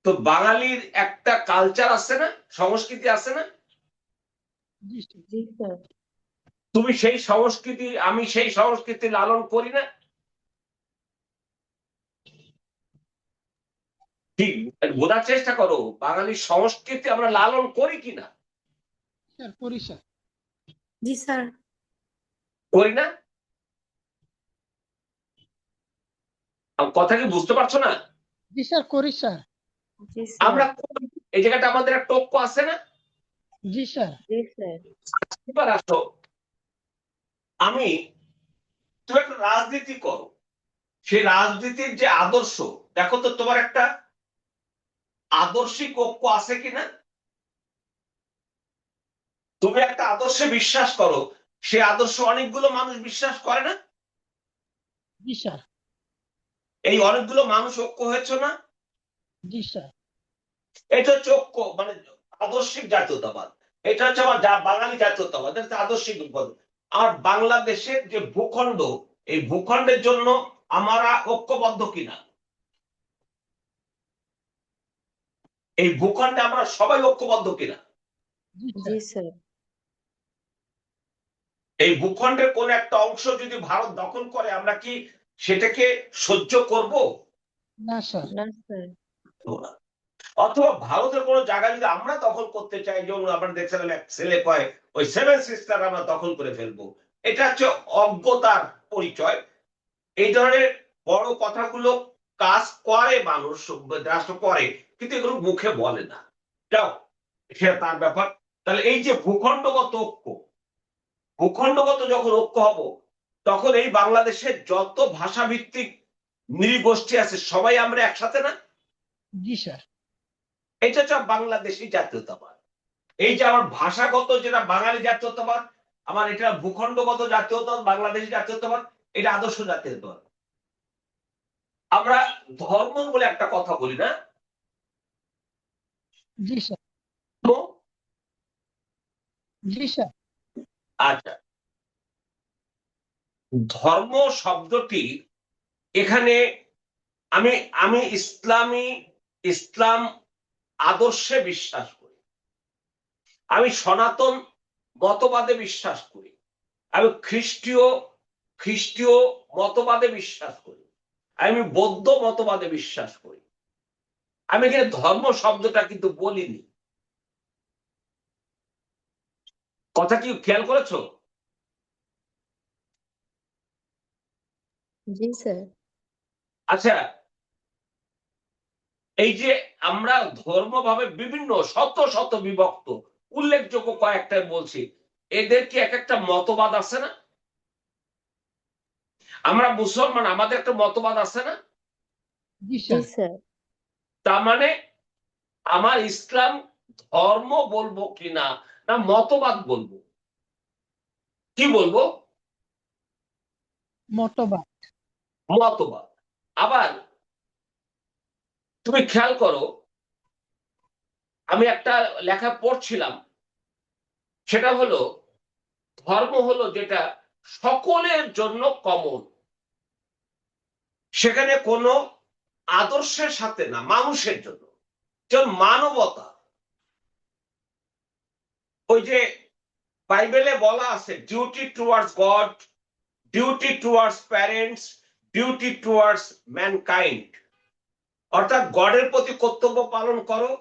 তো বাঙালির একটা কালচার আছে না, সংস্কৃতি আছে না? জি স্যার। জি স্যার। তুমি সেই সংস্কৃতি, আমি সেই সংস্কৃতি লালন করি না? ঠিক বোঝার চেষ্টা করো, বাঙালির সংস্কৃতি আমরা লালন করি কিনা? স্যার করি স্যার। জি স্যার। করি না? কথা কি বুঝতে পারছো না? জি স্যার করি স্যার। জি স্যার। আমরা এই জায়গাটা আমাদের একটা ঐক্য আছে না? জি স্যার। জি স্যার। এবার আসো, আমি, তুমি একটা রাজনীতি করো, সেই রাজনীতির যে আদর্শ, দেখো তো তোমার একটা আদর্শিক ঐক্য আছে কিনা। তুমি একটা আদর্শে বিশ্বাস করো, সে আদর্শ অনেকগুলো মানুষ বিশ্বাস করে না। জি স্যার। এই অনেকগুলো মানুষ ঐক্য হয়েছে না। জি স্যার। এটা হচ্ছে ঐক্য, মানে আদর্শিক জাতীয়তাবাদ। এটা হচ্ছে আমার বাঙালি জাতীয়তাবাদ, এটা হচ্ছে আদর্শিক পদ। আর বাংলাদেশের যে ভূখণ্ড, এই ভূখণ্ডের জন্য আমরা ঐক্যবদ্ধ কিনা, এই ভূখণ্ডে আমরা সবাই ঐক্যবদ্ধ কিনা। জি জি স্যার। স্যার। এই ভূখণ্ডের কোন একটা অংশ যদি ভারত দখল করে, আমরা কি সেটাকে সহ্য করব? না স্যার। না স্যার। না। অথবা ভারতের কোন জায়গা যদি আমরা দখল করতে চাই, যেমন আমরা দেখছিলাম এক ছেলে কয় ওই সেভেন সিস্টার আমরা দখল করে ফেলবো, এটা হচ্ছে অজ্ঞতার পরিচয়। এই ধরনের বড় কথাগুলো কাজ করে মানুষ, রাষ্ট্র করে, কিন্তু এগুলো মুখে বলে না। যাও, সে তার ব্যাপার। তাহলে এই যে ভূখণ্ডগত ঐক্য, ভূখণ্ডগত যখন ঐক্য হব, তখন এই বাংলাদেশের যত ভাষাভিত্তিক নৃগোষ্ঠী আছে সবাই আমরা একসাথে না। জি স্যার। এটা হচ্ছে বাংলাদেশি জাতীয়তাবাদ। এই যে আমার ভাষাগত যেটা বাঙালি জাতীয়তাবাদ, আমার এটা ভূখণ্ডগত জাতীয়তাবাদ, বাংলাদেশি জাতীয়তাবাদ, এটা আদর্শ জাতীয়তাবাদ। আমরা ধর্ম বলে একটা কথা বলি না। জি স্যার। তো জি স্যার। আচ্ছা, ধর্ম শব্দটি এখানে আমি আমি ইসলাম আদর্শে বিশ্বাস করি, আমি সনাতন মতবাদে বিশ্বাস করি, আমি খ্রিস্টীয় মতবাদে বিশ্বাস করি, আমি বৌদ্ধ মতবাদে বিশ্বাস করি। আমি এখানে ধর্ম শব্দটা কিন্তু বলিনি। কথা কি খেয়াল করেছো? জি স্যার। আচ্ছা, এই যে আমরা ধর্ম ভাবে বিভিন্ন শত শত বিভক্ত, উল্লেখযোগ্য কয়েকটাই বলছি, এদের কি এক একটা মতবাদ আছে না? আমরা মুসলমান, আমাদের একটা মতবাদ আছে না? জি জি স্যার। স্যার। তার মানে আমার ইসলাম ধর্ম বলবো কিনা, না মতবাদ বলবো? কি বলবো? মতবাদ। মতবাদ। আবার তুমি খেয়াল করো, আমি একটা লেখা পড়ছিলাম, সেটা হলো ধর্ম হলো যেটা সকলের জন্য কমন, সেখানে কোনো আদর্শের সাথে না, মানুষের জন্য, যেমন মানবতা। ওই যে বাইবেলে বলা আছে duty towards god, duty towards parents, duty towards mankind. অর্থাৎ গডের প্রতি কর্তব্য পালন করো,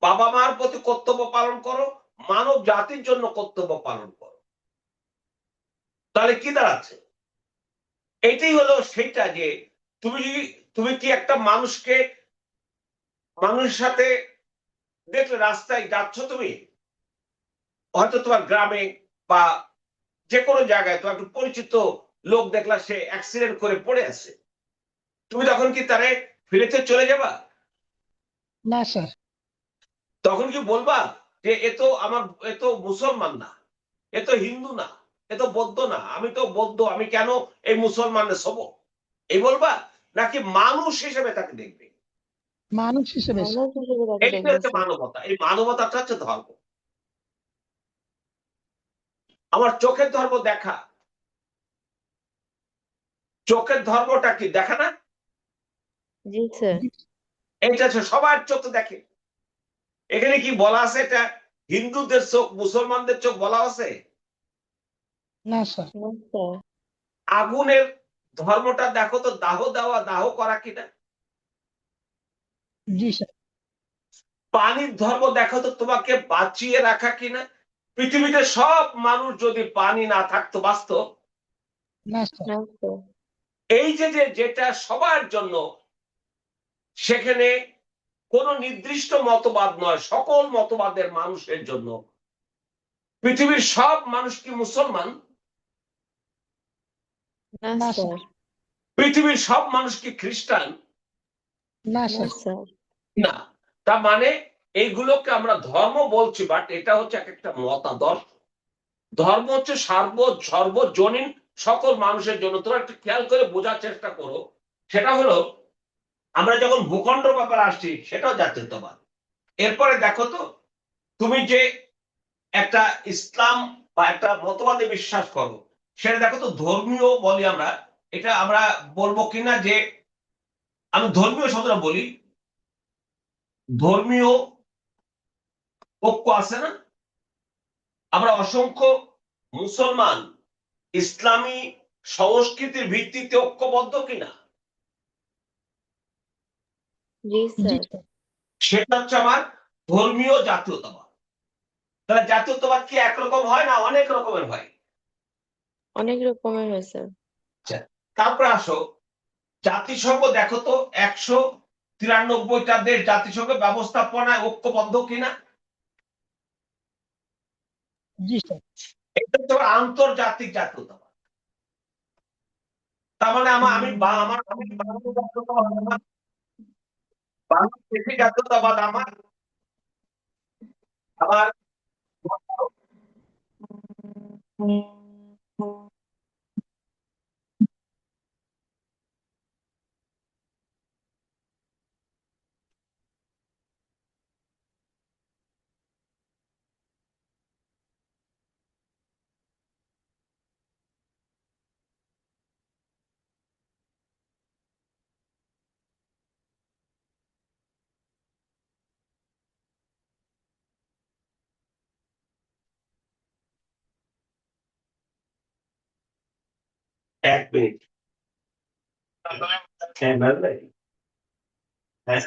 বাবা মার প্রতি কর্তব্য পালন করো, মানব জাতির জন্য কর্তব্য পালন করো। তাহলে কি দাঁড়াচ্ছে? এটাই হলো সেইটা যে তুমি কি একটা মানুষের সাথে দেখলে রাস্তায় যাচ্ছ, তুমি হয়তো তোমার গ্রামে বা যে কোনো জায়গায় তোমার একটু পরিচিত লোক দেখলা সে অ্যাক্সিডেন্ট করে পড়ে আছে, তুমি তখন কি তারে ফিরেতে চলে যাবা? না স্যার। তখন কি বলবা যে এ তো মুসলমান না, এ তো হিন্দু না, এ তো বৌদ্ধ না, আমি তো বৌদ্ধ, আমি কেন এই মুসলমানের সব এই বলবা? নাকি মানুষ হিসেবে তাকে দেখবে? মানুষ হিসেবে স্যার। মানুষ হিসেবে তাকে এইটা দেখবে হচ্ছে স্যার। মানবতা। এই মানবতাটা হচ্ছে ধর্ম। আমার চোখের ধর্ম দেখা, চোখের ধর্মটা কি দেখা না? জি স্যার। এইটা হচ্ছে সবার চোখ দেখে। এখানে কি বলা আছে এটা হিন্দুদের চোখ মুসলমানদের চোখ বলা আছে? না স্যার। না স্যার। আগুনের ধর্মটা দেখো তো, দাহ করা কিনা। জি স্যার। পানির ধর্ম দেখো তো, তোমাকে বাঁচিয়ে রাখা কিনা। পৃথিবীতে সব মানুষ যদি পানি না থাকতো বাঁচতো? না স্যার। না স্যার। এই যে যেটা সবার জন্য, সেখানে কোন নির্দিষ্ট মতবাদ নয়, সকল মতবাদের মানুষের জন্য। পৃথিবীর সব মানুষ কি মুসলমান? না না স্যার। পৃথিবীর সব মানুষ কি খ্রিস্টান? না না স্যার। স্যার। না। তার মানে এইগুলোকে আমরা ধর্ম বলছি, বাট এটা হচ্ছে এক একটা মতাদর্শ। ধর্ম হচ্ছে সর্বজনীন সকল মানুষের জন্য। তোমরা একটু খেয়াল করে বোঝার চেষ্টা করো। সেটা হলো, আমরা যখন ভূখণ্ড ব্যাপারে আসছি সেটাও জাতীয়তাবাদ। এরপরে দেখো তো, তুমি যে একটা ইসলাম বা একটা মতবাদে বিশ্বাস করো, সেটা দেখো তো ধর্মীয় বলি আমরা। এটা আমরা বলবো কিনা যে, আমি ধর্মীয় শব্দটা বলি, ধর্মীয় ঐক্য আছে না? আমরা অসংখ্য মুসলমান ইসলামী সংস্কৃতির ভিত্তিতে ঐক্যবদ্ধ কিনা? জি জি স্যার। স্যার। সেটা হচ্ছে আমার ধর্মীয় জাতীয়তাবাদ। তাহলে জাতীয়তাবাদ কি একরকম হয় না অনেক রকমের হয়? অনেক রকমের হয় স্যার। আচ্ছা, তারপরে আসো জাতিসংঘ। দেখো তো 193টা দেশ জাতিসংঘ ব্যবস্থাপনায় ঐক্যবদ্ধ কিনা? জি স্যার। এটা হচ্ছে আন্তর্জাতিক জাতীয়তাবাদ। তার মানে আমি বাংলাদেশ জাতীয়তাবাদ, আমার বাংলাদেশি জাতীয়তাবাদ, আমার আমার এক মিনিট। হ্যাঁ, বুঝলে? হ্যাঁ,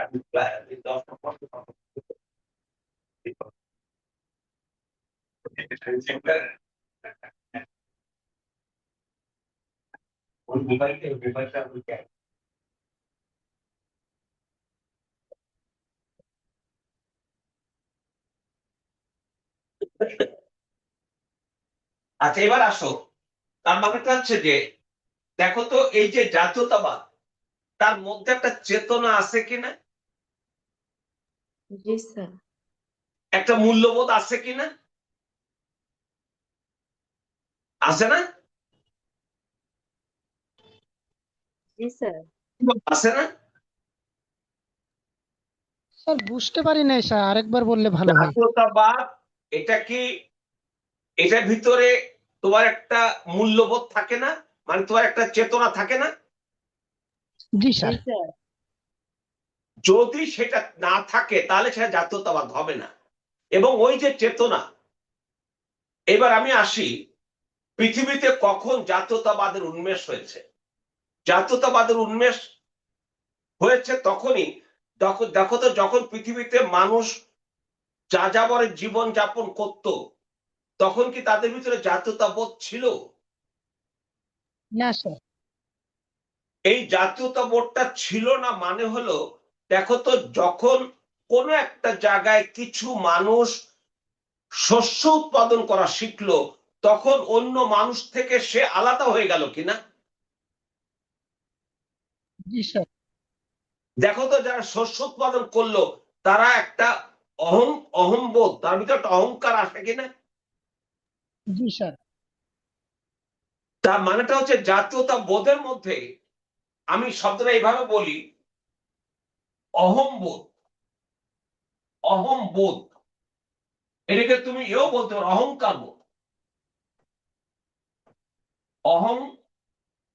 আমি প্রায় 10টা 15টা ওই মোবাইলটা আমি আচ্ছা, এবার আসো। তার মানেটা হচ্ছে যে, দেখো তো এই যে জাতীয়তাবাদ, তার মধ্যে একটা চেতনা আছে কিনা? জি স্যার। একটা মূল্যবোধ আছে কিনা? আছে না? জি স্যার। আছে না? স্যার বুঝতে পারি নাই স্যার, আরেকবার বললে ভালো হয়। জাতীয়তাবাদ এটা কি, এটার ভিতরে তোমার একটা মূল্যবোধ থাকে না? মানে তোমার একটা চেতনা থাকে না? জি জি স্যার। স্যার। যদি সেটা না থাকে তাহলে সেটা জাতীয়তাবাদ হবে না। এবং ওই যে চেতনা, এবার আমি আসি, পৃথিবীতে কখন জাতীয়তাবাদের উন্মেষ হয়েছে? জাতীয়তাবাদের উন্মেষ হয়েছে তখনই, দেখো তো, যখন পৃথিবীতে মানুষ যাযাবরের জীবন যাপন করত, তখন কি তাদের ভিতরে জাতীয়তাবোধ ছিল? না স্যার। এই জাতীয়তাবোধটা ছিল না মানে হলো, দেখো তো, যখন কোনো একটা জায়গায় কিছু মানুষ শস্য উৎপাদন করা শিখলো, তখন অন্য মানুষ থেকে সে আলাদা হয়ে গেল কিনা? জি স্যার। দেখো তো, যারা শস্য উৎপাদন করলো তারা একটা অহংবোধ, তার ভিতরে একটা অহংকার আসে কিনা? জি স্যার। তার মানেটা হচ্ছে জাতীয়তা বোধের মধ্যে, আমি শব্দটা এইভাবে বলি, অহংবোধ। অহংবোধ, এটাকে তুমি এও বলতে পারো অহংকার বোধ। অহংকার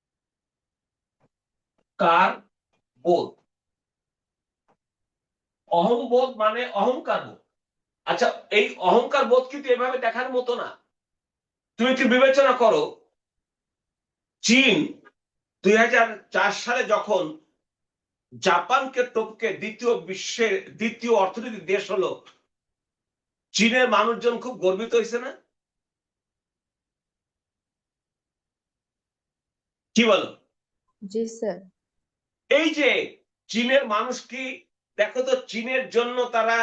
বোধ, অহংবোধ মানে অহংকার বোধ। আচ্ছা, এই অহংকার বোধ কিন্তু এভাবে দেখার মতো না। তুমি একটু বিবেচনা করো, চীন 2004 সালে যখন জাপানকে টপকে দ্বিতীয় অর্থনৈতিক দেশ হলো, চীনের মানুষজন খুব গর্বিত হয়েছে না? কি বলো? জি স্যার। এই যে চীনের মানুষ কি, দেখো তো, চীনের জন্য তারা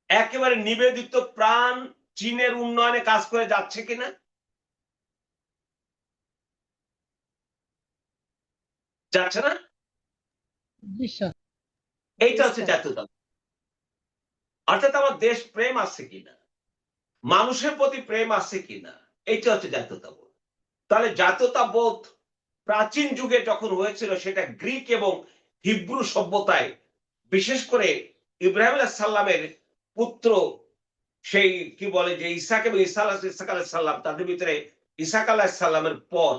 একেবারে নিবেদিত প্রাণ চীনের উন্নয়নে কাজ করে যাচ্ছে কিনা? যাচ্ছে না? জি স্যার। এইটা হচ্ছে জাতীয়তাবাদ। অর্থাৎ আমার দেশ প্রেম আছে কিনা, মানুষের প্রতি প্রেম আছে কিনা, এইটা হচ্ছে জাতীয়তাবোধ। তাহলে জাতীয়তাবোধ প্রাচীন যুগে যখন হয়েছিল সেটা গ্রিক এবং হিব্রু সভ্যতায়, বিশেষ করে ইব্রাহিম আলাইহিস সালামের পুত্র সেই কি বলে যে ইসাক এবং ইসাক আলাইহিস সালাম, তাদের ভিতরে ইসাক আলাইহিস সালামের পর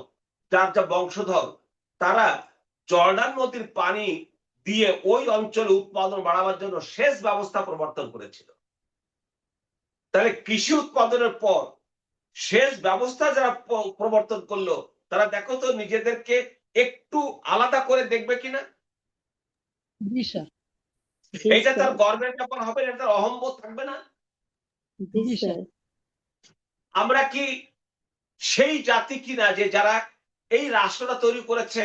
যার যা বংশধর, তারা জর্ডান নদীর পানি দিয়ে ওই অঞ্চলে উৎপাদন বাড়াবার জন্য সেচ ব্যবস্থা প্রবর্তন করেছিল। তাহলে কৃষি উৎপাদনের পর সেচ ব্যবস্থা যারা প্রবর্তন করলো, তারা দেখো তো নিজেদেরকে একটু আলাদা করে দেখবে কিনা? জি স্যার। জি এইটা তার স্যার। গর্বের ব্যাপার হবে না? তার অহংবোধ থাকবে না? জি জি স্যার। স্যার। আমরা কি সেই জাতি কিনা যে যারা এই রাষ্ট্রটা তৈরি করেছে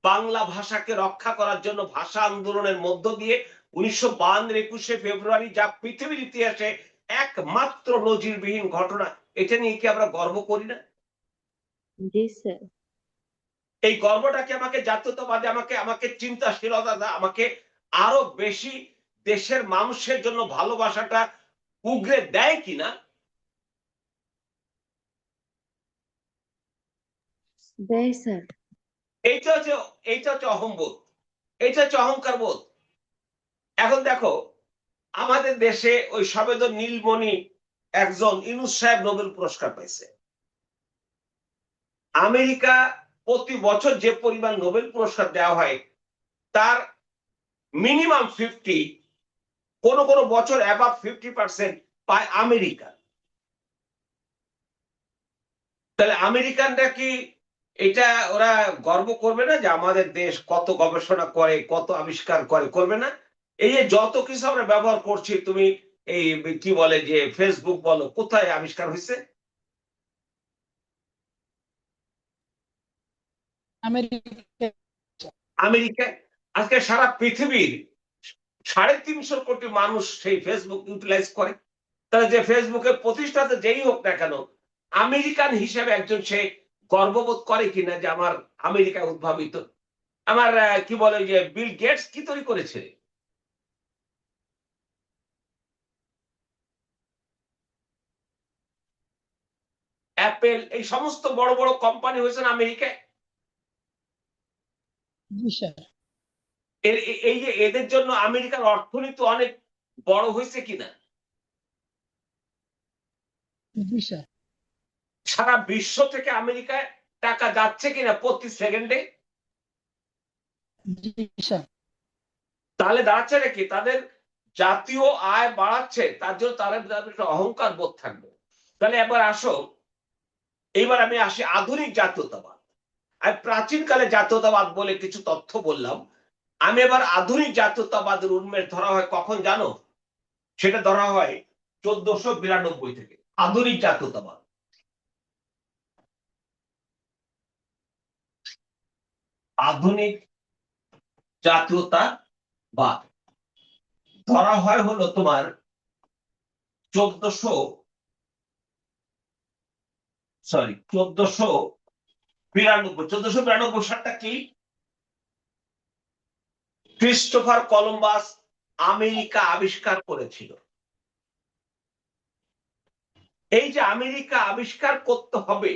বাংলা ভাষাকে রক্ষা করার জন্য ভাষা আন্দোলনের মধ্য দিয়ে 1952 21শে ফেব্রুয়ারি, যা পৃথিবীর ইতিহাসে একমাত্র নজিরবিহীন ঘটনা, এটা নিয়ে কি আমরা গর্ব করি না? জি স্যার। এই গর্বটাকে আমাকে জাতীয়তাবাদী, আমাকে আমাকে চিন্তাশীলতা, আমাকে আরো বেশি দেশের মানুষের জন্য ভালোবাসাটা উগরে দেয় কিনা? দেয় স্যার। এইটা হচ্ছে অহংবোধ, এইটা হচ্ছে অহংকার বোধ। এখন দেখো, আমাদের দেশে ওই সবেদন নীলমণি একজন ইউনূস সাহেব নোবেল পুরস্কার পাইছে। আমেরিকা প্রতি বছর যে পরিমাণ নোবেল পুরস্কার দেওয়া হয় তার মিনিমাম 50, কোন কোন বছর অ্যাবাভ 50% পায় আমেরিকা। তাহলে আমেরিকানরা কি এটা ওরা গর্ব করবে না যে আমাদের দেশ কত গবেষণা করে, কত আবিষ্কার করে? করবে না? এই যে যত কিছু আমরা ব্যবহার করছি, তুমি এই কি বলে যে ফেসবুক বলো, কোথায় আবিষ্কার হয়েছে? আমেরিকা। আমেরিকায়। আজকে সারা পৃথিবীর 350 কোটি মানুষ সেই ফেসবুক ইউটিলাইজ করে। তাহলে যে ফেসবুকের প্রতিষ্ঠাতা যেই হোক না কেন, আমেরিকান হিসেবে একজন সে গর্ববোধ করে কিনা যে আমার আমেরিকায় উদ্ভাবিত? আমার কি বলে যে বিল গেটস কি তৈরি করেছে? অ্যাপেল, এই সমস্ত বড় বড় কোম্পানি হয়েছে না আমেরিকায়। জি স্যার। এই যে এদের জন্য আমেরিকার অর্থনীতি অনেক বড় হয়েছে কিনা? জি স্যার। সারা বিশ্ব থেকে আমেরিকায় টাকা যাচ্ছে কিনা প্রতি সেকেন্ডে? জি স্যার। তাহলে দাঁড়াচ্ছে নাকি তাদের জাতীয় আয় বাড়াচ্ছে, তার জন্য তাদের একটা অহংকার বোধ থাকবে। তাহলে এবার আসো, এইবার আমি আসি আধুনিক জাতীয়তাবাদ। আমি প্রাচীনকালে জাতীয়তাবাদ বলে কিছু তথ্য বললাম। আমি এবার আধুনিক জাতীয়তাবাদের উন্মেষ ধরা হয় কখন জানো? সেটা ধরা হয় 1492 থেকে। আধুনিক জাতীয়তাবাদ, আধুনিক জাতীয়তাবাদ ধরা হয় হলো তোমার 1492 সালটা কি? ক্রিস্টোফার কলম্বাস আমেরিকা আবিষ্কার করেছিল। এই যে আমেরিকা আবিষ্কার করতে হবে,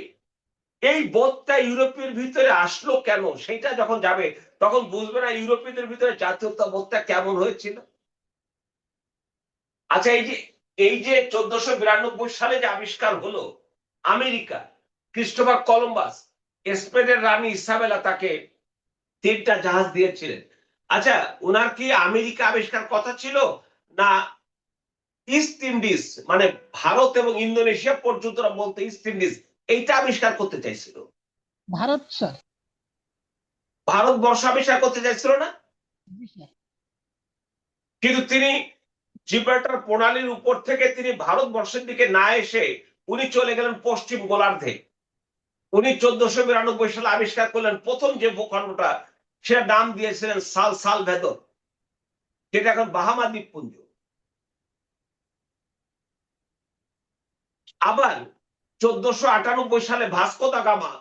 এই বোধটা ইউরোপের ভিতরে আসলো কেন, সেটা যখন যাবে তখন বুঝবে না ইউরোপীয়দের ভিতরে জাতীয়তা বোধটা কেমন হয়েছিল। আচ্ছা, এই যে 1492 সালে যে আবিষ্কার হলো আমেরিকা, ক্রিস্টোফার কলম্বাস, স্পেনের রানী ইসাবেলা তাকে 3টা জাহাজ দিয়েছিলেন। আচ্ছা, ওনার কি আমেরিকা আবিষ্কার কথা ছিল, না ইস্ট ইন্ডিজ মানে ভারত এবং ইন্দোনেশিয়া পর্যন্ত বলতে ইস্ট ইন্ডিজ, এইটা আবিষ্কার করতে চাইছিল? ভারত স্যার। ভারতবর্ষ আবিষ্কার করতে চাইছিল না? জি স্যার। কিন্তু তিনি জিব্রাল্টার প্রণালীর উপর থেকে তিনি ভারতবর্ষের দিকে না এসে উনি চলে গেলেন পশ্চিম গোলার্ধে। উনি 1492 সালে আবিষ্কার করলেন প্রথম যে ভূখণ্ডটা, সেটা নাম দিয়েছিলেন সালভেদর, যেটা এখন বাহামা দ্বীপপুঞ্জ। আবার 1498 সালে ভাস্কো দা গামা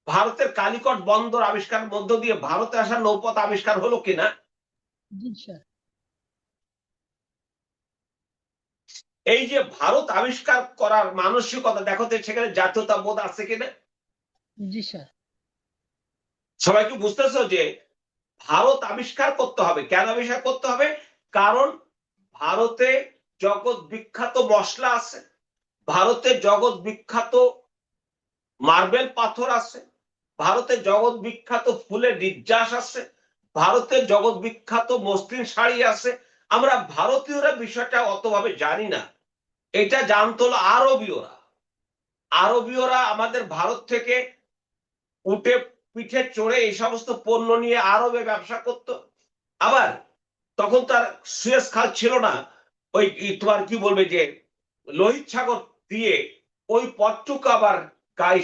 ভারতের কালিকট বন্দর আবিষ্কারের মধ্য দিয়ে ভারতে আসা নৌপথ আবিষ্কার হলো কিনা? জি স্যার। এই যে ভারত আবিষ্কার করার মানসিকতা দেখো তো সেখানে জাতীয়তাবোধ আছে কিনা? জি স্যার। সবাই কি বুঝতেছো যে ভারত আবিষ্কার করতে হবে? কেন আবিষ্কার করতে হবে? কারণ ভারতে জগৎ বিখ্যাত মশলা আছে, ভারতে জগৎ বিখ্যাত মার্বেল পাথর আছে, ভারতে জগৎ বিখ্যাত ফুলের নির্যাস আছে, ভারতে জগৎ বিখ্যাত মসলিন শাড়ি আছে। আমরা ভারতীয়রা বিষয়টা অতভাবে জানি না, এটা জানতো হলো আরবীয়রা। আরবীয়রা আমাদের ভারত থেকে উটে পিঠে চড়ে এই সমস্ত পণ্য নিয়ে আরবে ব্যবসা করত। আবার তখন তার সুয়েজ খাল ছিল না, ওই তোমার কি বলবে যে লোহিত সাগর দিয়ে ওই পথটুকু আবার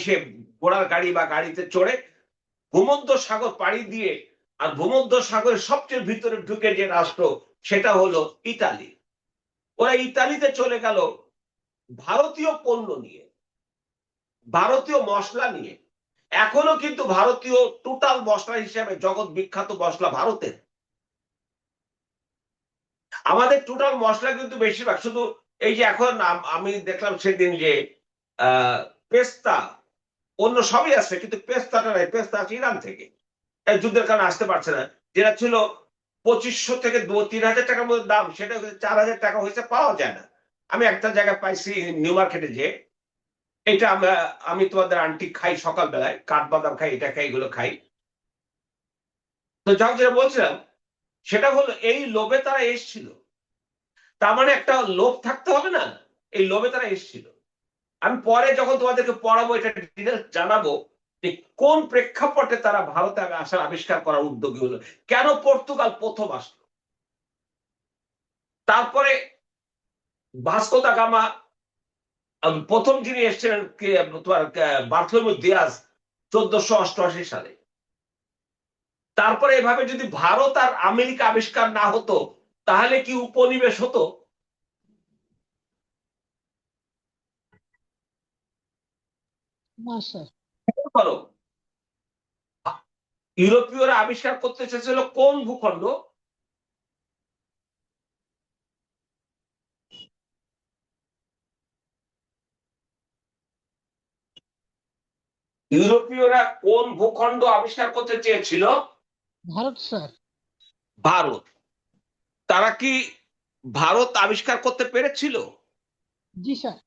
সে ঘোড়ার গাড়ি বা গাড়িতে চড়ে ভূমধ্য সাগর পাড়ি দিয়ে, আর ভূমধ্য সাগরের সবচেয়ে ভিতরে ঢুকে যে রাষ্ট্র সেটা হলো ইতালি। ওরা ইতালিতে চলে গেল ভারতীয় পণ্য নিয়ে, ভারতীয় মশলা নিয়ে। এখনো কিন্তু ভারতীয় টোটাল মশলা হিসেবে জগৎ বিখ্যাত মশলা ভারতের। আমাদের টোটাল মশলা কিন্তু বেশিরভাগ শুধু এই যে এখন আমি দেখলাম সেদিন যে পেস্তা, অন্য সবই আছে কিন্তু পেস্তাটা নাই, পেস্তা আছে ইরান থেকে, এই যুদ্ধের কারণে আসতে পারছে না। যেটা ছিল 2500 থেকে 3,000 টাকার মধ্যে দাম, সেটা 4,000 টাকা হয়েছে, পাওয়া যায় না। আমি একটা জায়গায় পাইছি নিউ মার্কেটে, যে এটা আমি তোমাদের আন্টি খাই সকালবেলায়, কাঠবাদাম খাই, এটা খাই, এগুলো খাই। তো যাক, যেটা বলছিলাম সেটা হলো এই লোভে তারা এসছিল। তার মানে একটা লোভ থাকতে হবে না, এই লোভে তারা এসছিল। আমি পরে যখন তোমাদেরকে পড়াবো এটা ডিটেলস জানাবো যে কোন প্রেক্ষাপটে তারা ভারতে আসার আবিষ্কার করার উদ্যোগী হলো, কেন পর্তুগাল প্রথম আসলো। তারপরে ভাস্কো দা গামা প্রথম যিনি এসেছিলেন তোমার বার্থলোমেউ দিয়াজ 1488 সালে। তারপরে এভাবে যদি ভারত আর আমেরিকা আবিষ্কার না হতো তাহলে কি উপনিবেশ হতো? না স্যার। করো, ইউরোপীয়রা আবিষ্কার করতে চেয়েছিল কোন ভূখণ্ড? ইউরোপীয়রা কোন ভূখণ্ড আবিষ্কার করতে চেয়েছিল? ভারত স্যার। ভারত। তারা কি ভারত আবিষ্কার করতে পেরেছিল? জি স্যার।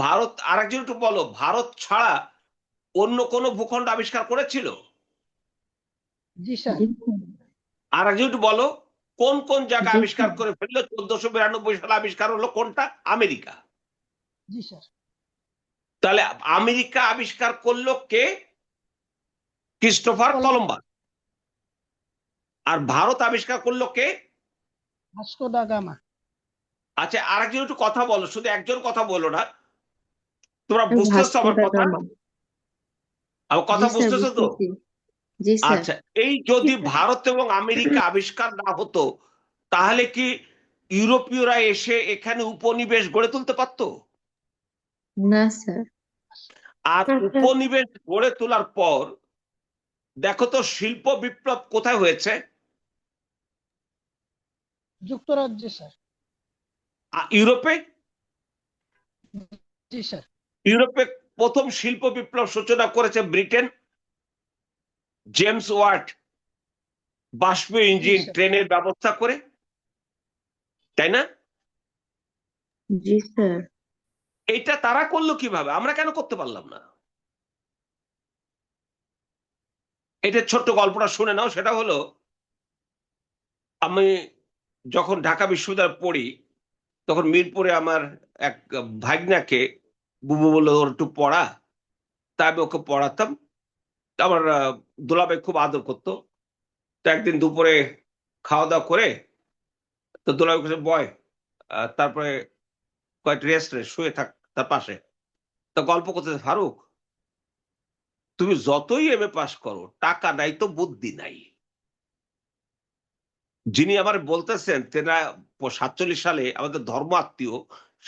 ভারত, আরেকজন একটু বলো, ভারত ছাড়া অন্য কোন ভূখণ্ড আবিষ্কার করেছিল? জি স্যার। আরেকজন একটু বলো, কোন কোন জায়গা জি আবিষ্কার স্যার। করে ফেললো? 1492 সালে আবিষ্কার হলো কোনটা? আমেরিকা। জি স্যার। তাহলে আমেরিকা আবিষ্কার করলো কে? Christopher Columbus. আর ভারত আবিষ্কার করলো কে? Vasco da Gama. আচ্ছা, আরেকজন একটু কথা বলো, শুধু একজন কথা বলো না, তোমরা ভাস্কো বুঝতেছো আমার দা কথা? গামা। আমার জি কথা স্যার, বুঝতেছো তো? বুঝতেছি। জি স্যার। আচ্ছা, এই যদি ভারত এবং আমেরিকা আবিষ্কার না হতো তাহলে কি ইউরোপীয়রা এসে এখানে উপনিবেশ গড়ে তুলতে পারতো? না স্যার। আর উপনিবেশ গড়ে তোলার পর দেখো তো শিল্প বিপ্লব কোথায় হয়েছে? যুক্তরাজ্যে স্যার। ইউরোপে। জি স্যার। ইউরোপে প্রথম শিল্প বিপ্লব সূচনা করেছে ব্রিটেন, জেমস ওয়াট বাষ্পীয় ইঞ্জিন স্যার। ট্রেনের ব্যবস্থা করে, তাই না? জি স্যার। এটা তারা করলো কিভাবে, আমরা কেন করতে পারলাম না? এটা ছোট্ট গল্পটা শুনে নাও। সেটা হলো, আমি যখন ঢাকা বিশ্ববিদ্যালয়ে পড়ি তখন মিরপুরে আমার এক ভাগনাকে বুবু বললো ওর একটু পড়া, তাই আমি ওকে পড়াতাম। আমার দুলাভাই খুব আদর করতো। তো একদিন দুপুরে খাওয়া দাওয়া করে তো দুলাভাই কাছে বয়, তারপরে কয়েকটা রেস্ট শুয়ে থাক তার পাশে। তা গল্প করতেছে, ফারুক তুমি যতই এমএ পাস করো টাকা নাই তো বুদ্ধি নাই। যিনি আমার বলতেছেন তেনা 47 সালে আমাদের ধর্ম আত্মীয়,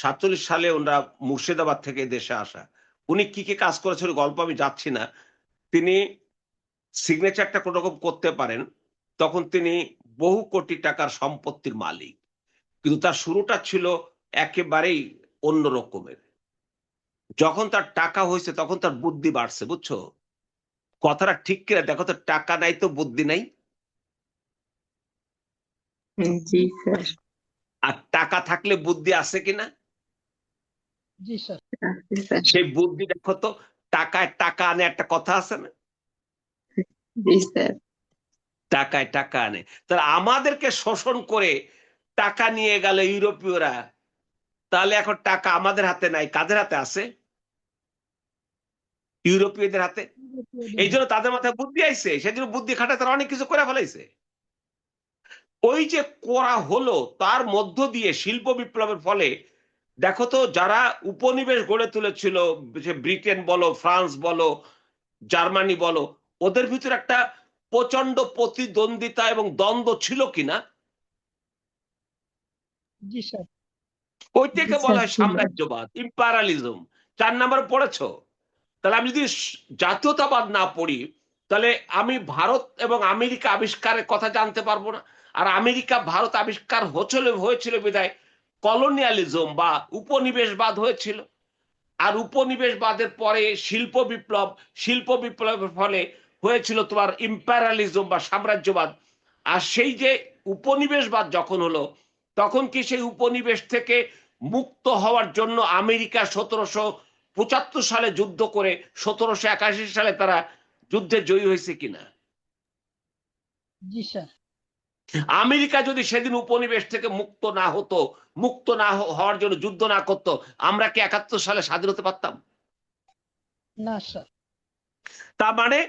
47 সালে ওনারা মুর্শিদাবাদ থেকে দেশে আসা। উনি কি কি কাজ করেছিল গল্প আমি যাচ্ছি না। তিনি সিগনেচারটা কোন রকম করতে পারেন। তখন তিনি বহু কোটি টাকার সম্পত্তির মালিক। কিন্তু তার শুরুটা ছিল একেবারেই অন্য রকমের। যখন তার টাকা হইছে তখন তার বুদ্ধি বাড়ছে, বুঝছো? কথাটা ঠিক কিনা দেখো তো, টাকা নাই তো বুদ্ধি নাই। জি স্যার। আর টাকা থাকলে বুদ্ধি আছে কিনা? জি স্যার। আছে স্যার। সেই বুদ্ধি দেখো তো, টাকায় টাকা আনে একটা কথা আছে না? জি স্যার। টাকায় টাকা আনে। তাহলে আমাদেরকে শোষণ করে টাকা নিয়ে গেল ইউরোপীয়রা। তাহলে এখন টাকা আমাদের হাতে নাই, কাদের হাতে আছে? ইউরোপীয়দের হাতে। এই জন্য তাদের মাথায় বুদ্ধি আইছে, সেজন্য বুদ্ধি খাটায় তারা অনেক কিছু করে ফেলাইছে। ওই যে করা হলো তার মধ্য দিয়ে শিল্প বিপ্লবের ফলে দেখো তো, যারা উপনিবেশ গড়ে তুলেছিল, যে ব্রিটেন বলো, ফ্রান্স বলো, জার্মানি বলো, ওদের ভিতরে একটা প্রচন্ড প্রতিদ্বন্দ্বিতা এবং দ্বন্দ্ব ছিল কিনা? জি স্যার। ওইটাকে বলা হয় সাম্রাজ্যবাদ, ইম্পারালিজম। 4 নাম্বার পড়েছো? তাহলে আমি যদি জাতীয়তাবাদ না পড়ি, তাহলে আমি ভারত এবং আমেরিকা আবিষ্কারের কথা জানতে পারবো না। আর আমেরিকা ভারত আবিষ্কার হয়েছিল বিধায় কলোনিয়ালিজম বা উপনিবেশবাদ হয়েছিল। আর উপনিবেশবাদের পরে শিল্প বিপ্লবের ফলে হয়েছিল তোমার ইম্পেরিয়ালিজম বা সাম্রাজ্যবাদ। আর সেই যে উপনিবেশবাদ যখন হলো, তখন কি সেই উপনিবেশ থেকে মুক্ত হওয়ার জন্য আমেরিকা 1775 সালে যুদ্ধ করে 1781 সালে তারা যুদ্ধে জয়ী হয়েছে কিনা? জি স্যার। আমেরিকা যদি সেদিন উপনিবেশ থেকে মুক্ত না হওয়ার জন্য যুদ্ধ না করতো, আমরা কি 71 সালে স্বাধীন হতে পারতাম? না স্যার। তার মানে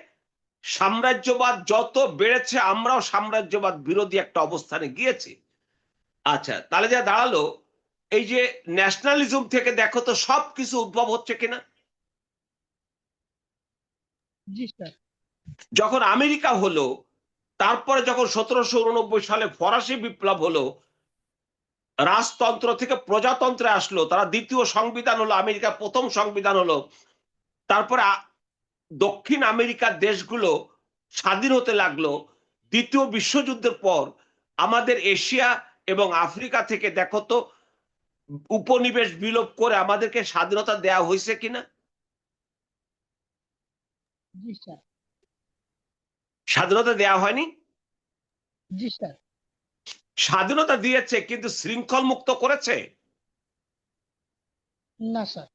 সাম্রাজ্যবাদ যত বেড়েছে, আমরাও সাম্রাজ্যবাদ বিরোধী একটা অবস্থানে গিয়েছি। আচ্ছা, তাহলে যা দাঁড়ালো, এই যে ন্যাশনালিজম থেকে দেখো তো সবকিছু উদ্ভব হচ্ছে কিনা? জি স্যার। যখন আমেরিকা হলো, তারপরে যখন 1789 সালে ফরাসি বিপ্লব হলো, রাজতন্ত্র থেকে প্রজাতন্ত্রে আসলো, তারা দ্বিতীয় সংবিধান হলো, আমেরিকার প্রথম সংবিধান হলো। তারপরে দক্ষিণ আমেরিকার দেশগুলো স্বাধীন হতে লাগলো। দ্বিতীয় বিশ্বযুদ্ধের পর আমাদের এশিয়া এবং আফ্রিকা থেকে দেখো তো উপনিবেশ বিলোপ করে আমাদেরকে স্বাধীনতা দেয়া হয়েছে কিনা? জি স্যার। স্বাধীনতা দেয়া হয়নি। জি স্যার। স্বাধীনতা দিয়েছে, কিন্তু শৃঙ্খল মুক্ত করেছে? না স্যার।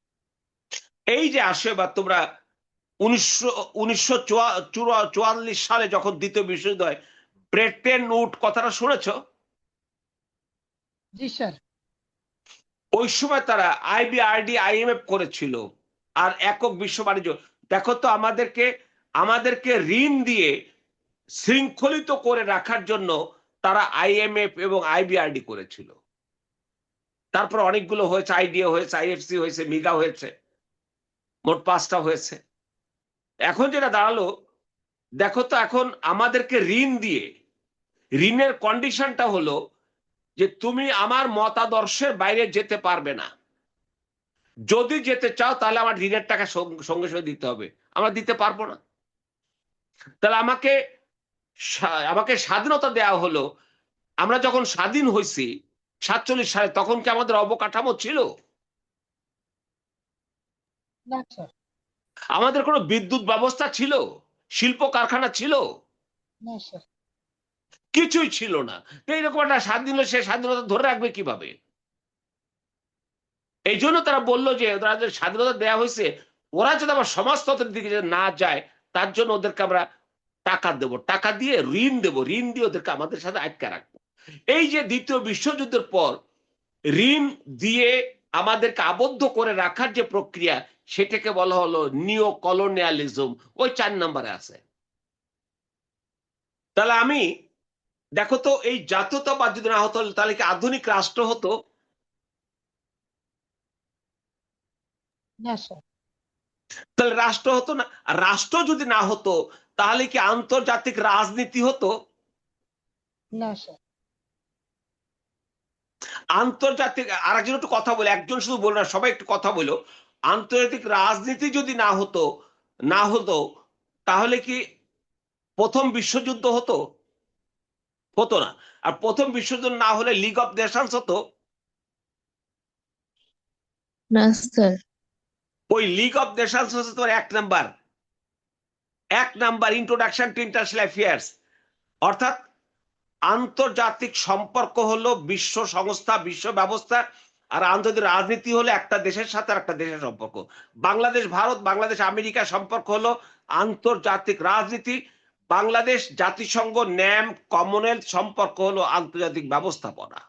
এই যে আসে বা তোমরা 1944 সালে যখন দ্বিতীয় বিশ্বযুদ্ধ হয়, ব্রেটেন উড কথাটা শুনেছো? জি স্যার। ওই সময় তারা আইবিআরডি আইএমএফ করেছিল, আর একক বিশ্ব বাণিজ্য। দেখো তো, আমাদেরকে ঋণ দিয়ে শৃঙ্খলিত করে রাখার জন্য তারা আইএমএফ এবং আইবিআরডি করেছিল। তারপর অনেকগুলো হয়েছে, আইডিয়া হয়েছে, আইএফসি হয়েছে, মিগা হয়েছে, মোট 5টা হয়েছে। এখন যেটা দাঁড়ালো, দেখো তো, এখন আমাদেরকে ঋণ দিয়ে, ঋণের কন্ডিশনটা হলো যে তুমি আমার মতাদর্শের বাইরে যেতে পারবে না। যদি যেতে চাও তাহলে আমার ঋণের টাকা সঙ্গে সঙ্গে দিতে হবে। আমরা দিতে পারবো না। তাহলে আমাকে স্বাধীনতা দেওয়া হলো। আমরা যখন স্বাধীন হয়েছি 47 সালে, তখন কি আমাদের অবকাঠামো ছিল? না স্যার। আমাদের কোনো বিদ্যুৎ ব্যবস্থা ছিল? শিল্প কারখানা ছিল? না স্যার। কিছুই ছিল না। এইরকম একটা স্বাধীন হলে সে স্বাধীনতা ধরে রাখবে কিভাবে? এই জন্য তারা বললো যে ওরা যে স্বাধীনতা দেওয়া হয়েছে, ওরা যদি আবার সমাজতন্ত্রের দিকে যদি না যায়, তার জন্য ওদেরকে আমরা টাকা দেব, টাকা দিয়ে ঋণ দেব, ঋণ দিয়ে ওদেরকে আমাদের সাথে আটকে রাখবো। এই যে দ্বিতীয় বিশ্বযুদ্ধের পর ঋণ দিয়ে আমাদেরকে আবদ্ধ করে রাখার যে প্রক্রিয়া, সেটাকে বলা হলো নিও কলোনিয়ালিজম। ওই 4 নম্বরে আছে। তাহলে আমি দেখো তো, এই জাতীয়তাবাদ যদি না হতো, তাহলে কি আধুনিক রাষ্ট্র হতো? না স্যার। তাহলে রাষ্ট্র হতো না। আর রাষ্ট্র যদি না হতো, তাহলে কি আন্তর্জাতিক রাজনীতি হতো? না স্যার। আন্তর্জাতিক, আরেকজন একটু কথা বলে, একজন শুধু বলো না, সবাই একটু কথা বলো। আন্তর্জাতিক রাজনীতি যদি না হতো তাহলে কি প্রথম বিশ্বযুদ্ধ হতো? হতো না। আর প্রথম বিশ্বযুদ্ধ না হলে লিগ অফ নেশনস হতো? না স্যার। ওই লিগ অফ নেশনস হচ্ছে তোমার এক number introduction to international affairs. অর্থাৎ আন্তর্জাতিক সম্পর্ক হলো বিশ্ব সংস্থা, বিশ্ব ব্যবস্থা, আর আন্তর্জাতিক রাজনীতি হলো একটা দেশের সাথে একটা দেশের সম্পর্ক। বাংলাদেশ ভারত, বাংলাদেশ আমেরিকা সম্পর্ক হলো আন্তর্জাতিক রাজনীতি। বাংলাদেশ জাতিসংঘ, ন্যাম, কমনওয়েলথ সম্পর্ক হলো আন্তর্জাতিক ব্যবস্থাপনা।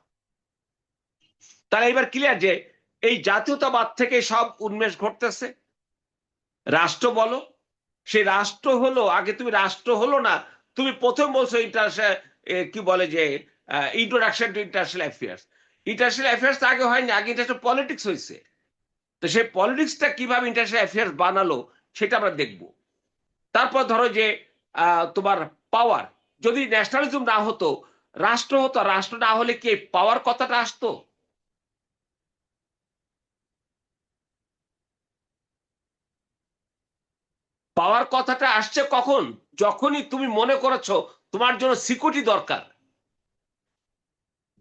তাহলে এবার ক্লিয়ার যে এই জাতীয়তাবাদ থেকে সব উন্মেষ ঘটতেছে। রাষ্ট্র বলো, সেই রাষ্ট্র হলো, আগে তুমি রাষ্ট্র হলো না, তুমি প্রথম বলছো ইন্টারন্যাশনাল, কি বলে যে introduction to international affairs. International affairs তো আগে হয়নি, আগে ইন্টারন্যাশনাল পলিটিক্স হয়েছে। তো সেই পলিটিক্সটা কিভাবে ইন্টারন্যাশনাল অ্যাফেয়ার্স বানালো সেটা আমরা দেখব। তারপর ধরো যে তোমার পাওয়ার, যদি ন্যাশনালিজম না হতো, রাষ্ট্র হতো, রাষ্ট্র না হলে কি পাওয়ার কথাটা আসতো? পাওয়ার কথাটা আসছে কখন? যখনই তুমি মনে করেছো তোমার জন্য সিকিউরিটি দরকার।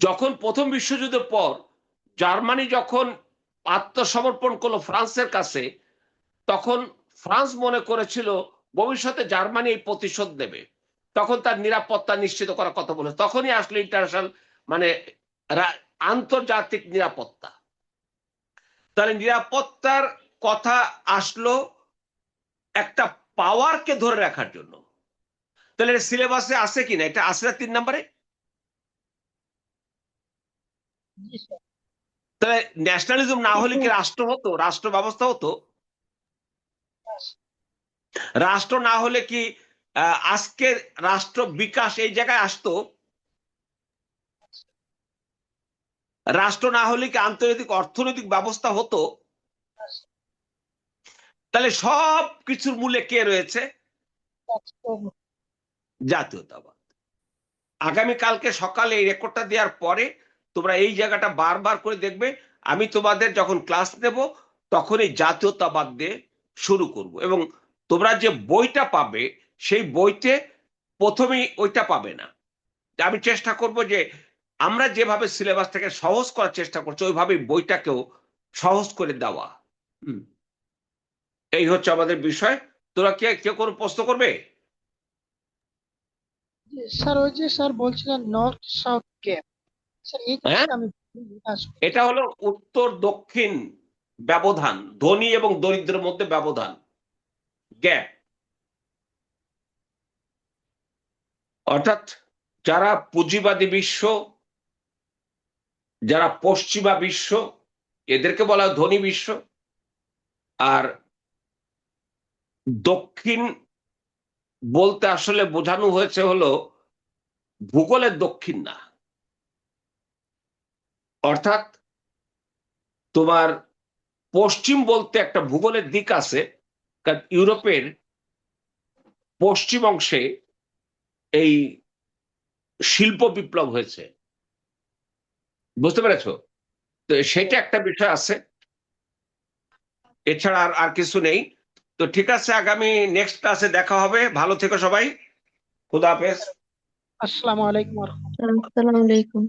যখন প্রথম বিশ্বযুদ্ধের পর জার্মানি যখন আত্মসমর্পণ করলো ফ্রান্সের কাছে, তখন ফ্রান্স মনে করেছিল ভবিষ্যতে জার্মানি এই প্রতিশোধ নেবে। তখন তার নিরাপত্তা নিশ্চিত করার কথা বলে, তখনই আসলো ইন্টারন্যাশনাল, মানে আন্তর্জাতিক নিরাপত্তা। তাহলে নিরাপত্তার কথা আসলো একটা পাওয়ারকে ধরে রাখার জন্য। তাহলে সিলেবাসে আছে কিনা? এটা আসে না 3 নম্বরে। জি স্যার। তাহলে ন্যাশনালিজম না হলে কি রাষ্ট্র হতো, রাষ্ট্র ব্যবস্থা হতো? রাষ্ট্র না হলে কি আজকে রাষ্ট্র বিকাশ এই জায়গায় আসতো? রাষ্ট্র না হলে কি আন্তর্জাতিক অর্থনৈতিক ব্যবস্থা হতো? তাহলে সব কিছুর মূলে কে রয়েছে? জাতীয়তাবাদ। আগামীকালকে সকালে এই রেকর্ডটা দেওয়ার পরে তোমরা এই জায়গাটা বারবার করে দেখবে। আমি তোমাদের যখন ক্লাস নেব তখন এই জাতীয়তাবাদ দিয়ে শুরু করব, এবং তোমরা যে বইটা পাবে সেই বইতে প্রথমেই ওইটা পাবে না। আমি চেষ্টা করব যে আমরা যেভাবে সিলেবাসটাকে সহজ করার চেষ্টা করছি ওইভাবে বইটাকেও সহজ করে দেওয়া। এই হচ্ছে আমাদের বিষয়। তোরা কেউ কোনো প্রশ্ন করবে? স্যার ওই যে স্যার বলছিলেন নর্থ সাউথ গ্যাপ, স্যার এই হ্যাঁ, জিনিসটা আমি আসলে এটা হলো উত্তর দক্ষিণ ব্যবধান, ধনী এবং দরিদ্রের মধ্যে ব্যবধান, গ্যাপ। অর্থাৎ যারা পুঁজিবাদী বিশ্ব, যারা পশ্চিমা বিশ্ব, এদেরকে বলা হয় ধনী বিশ্ব। আর দক্ষিণ বলতে আসলে বোঝানো হয়েছে হলো ভূগোলের দক্ষিণ না। অর্থাৎ তোমার পশ্চিম বলতে একটা ভূগোলের দিক আছে, কারণ ইউরোপের পশ্চিম অংশে এই শিল্প বিপ্লব হয়েছে, বুঝতে পেরেছো? তো সেটা একটা বিষয় আছে, এছাড়া আর কিছু নেই। তো ঠিক আছে, আগামী নেক্সট ক্লাসে দেখা হবে। ভালো থেকো সবাই, খুদা হাফেজ। আসসালামু আলাইকুম। আসসালামু আলাইকুম।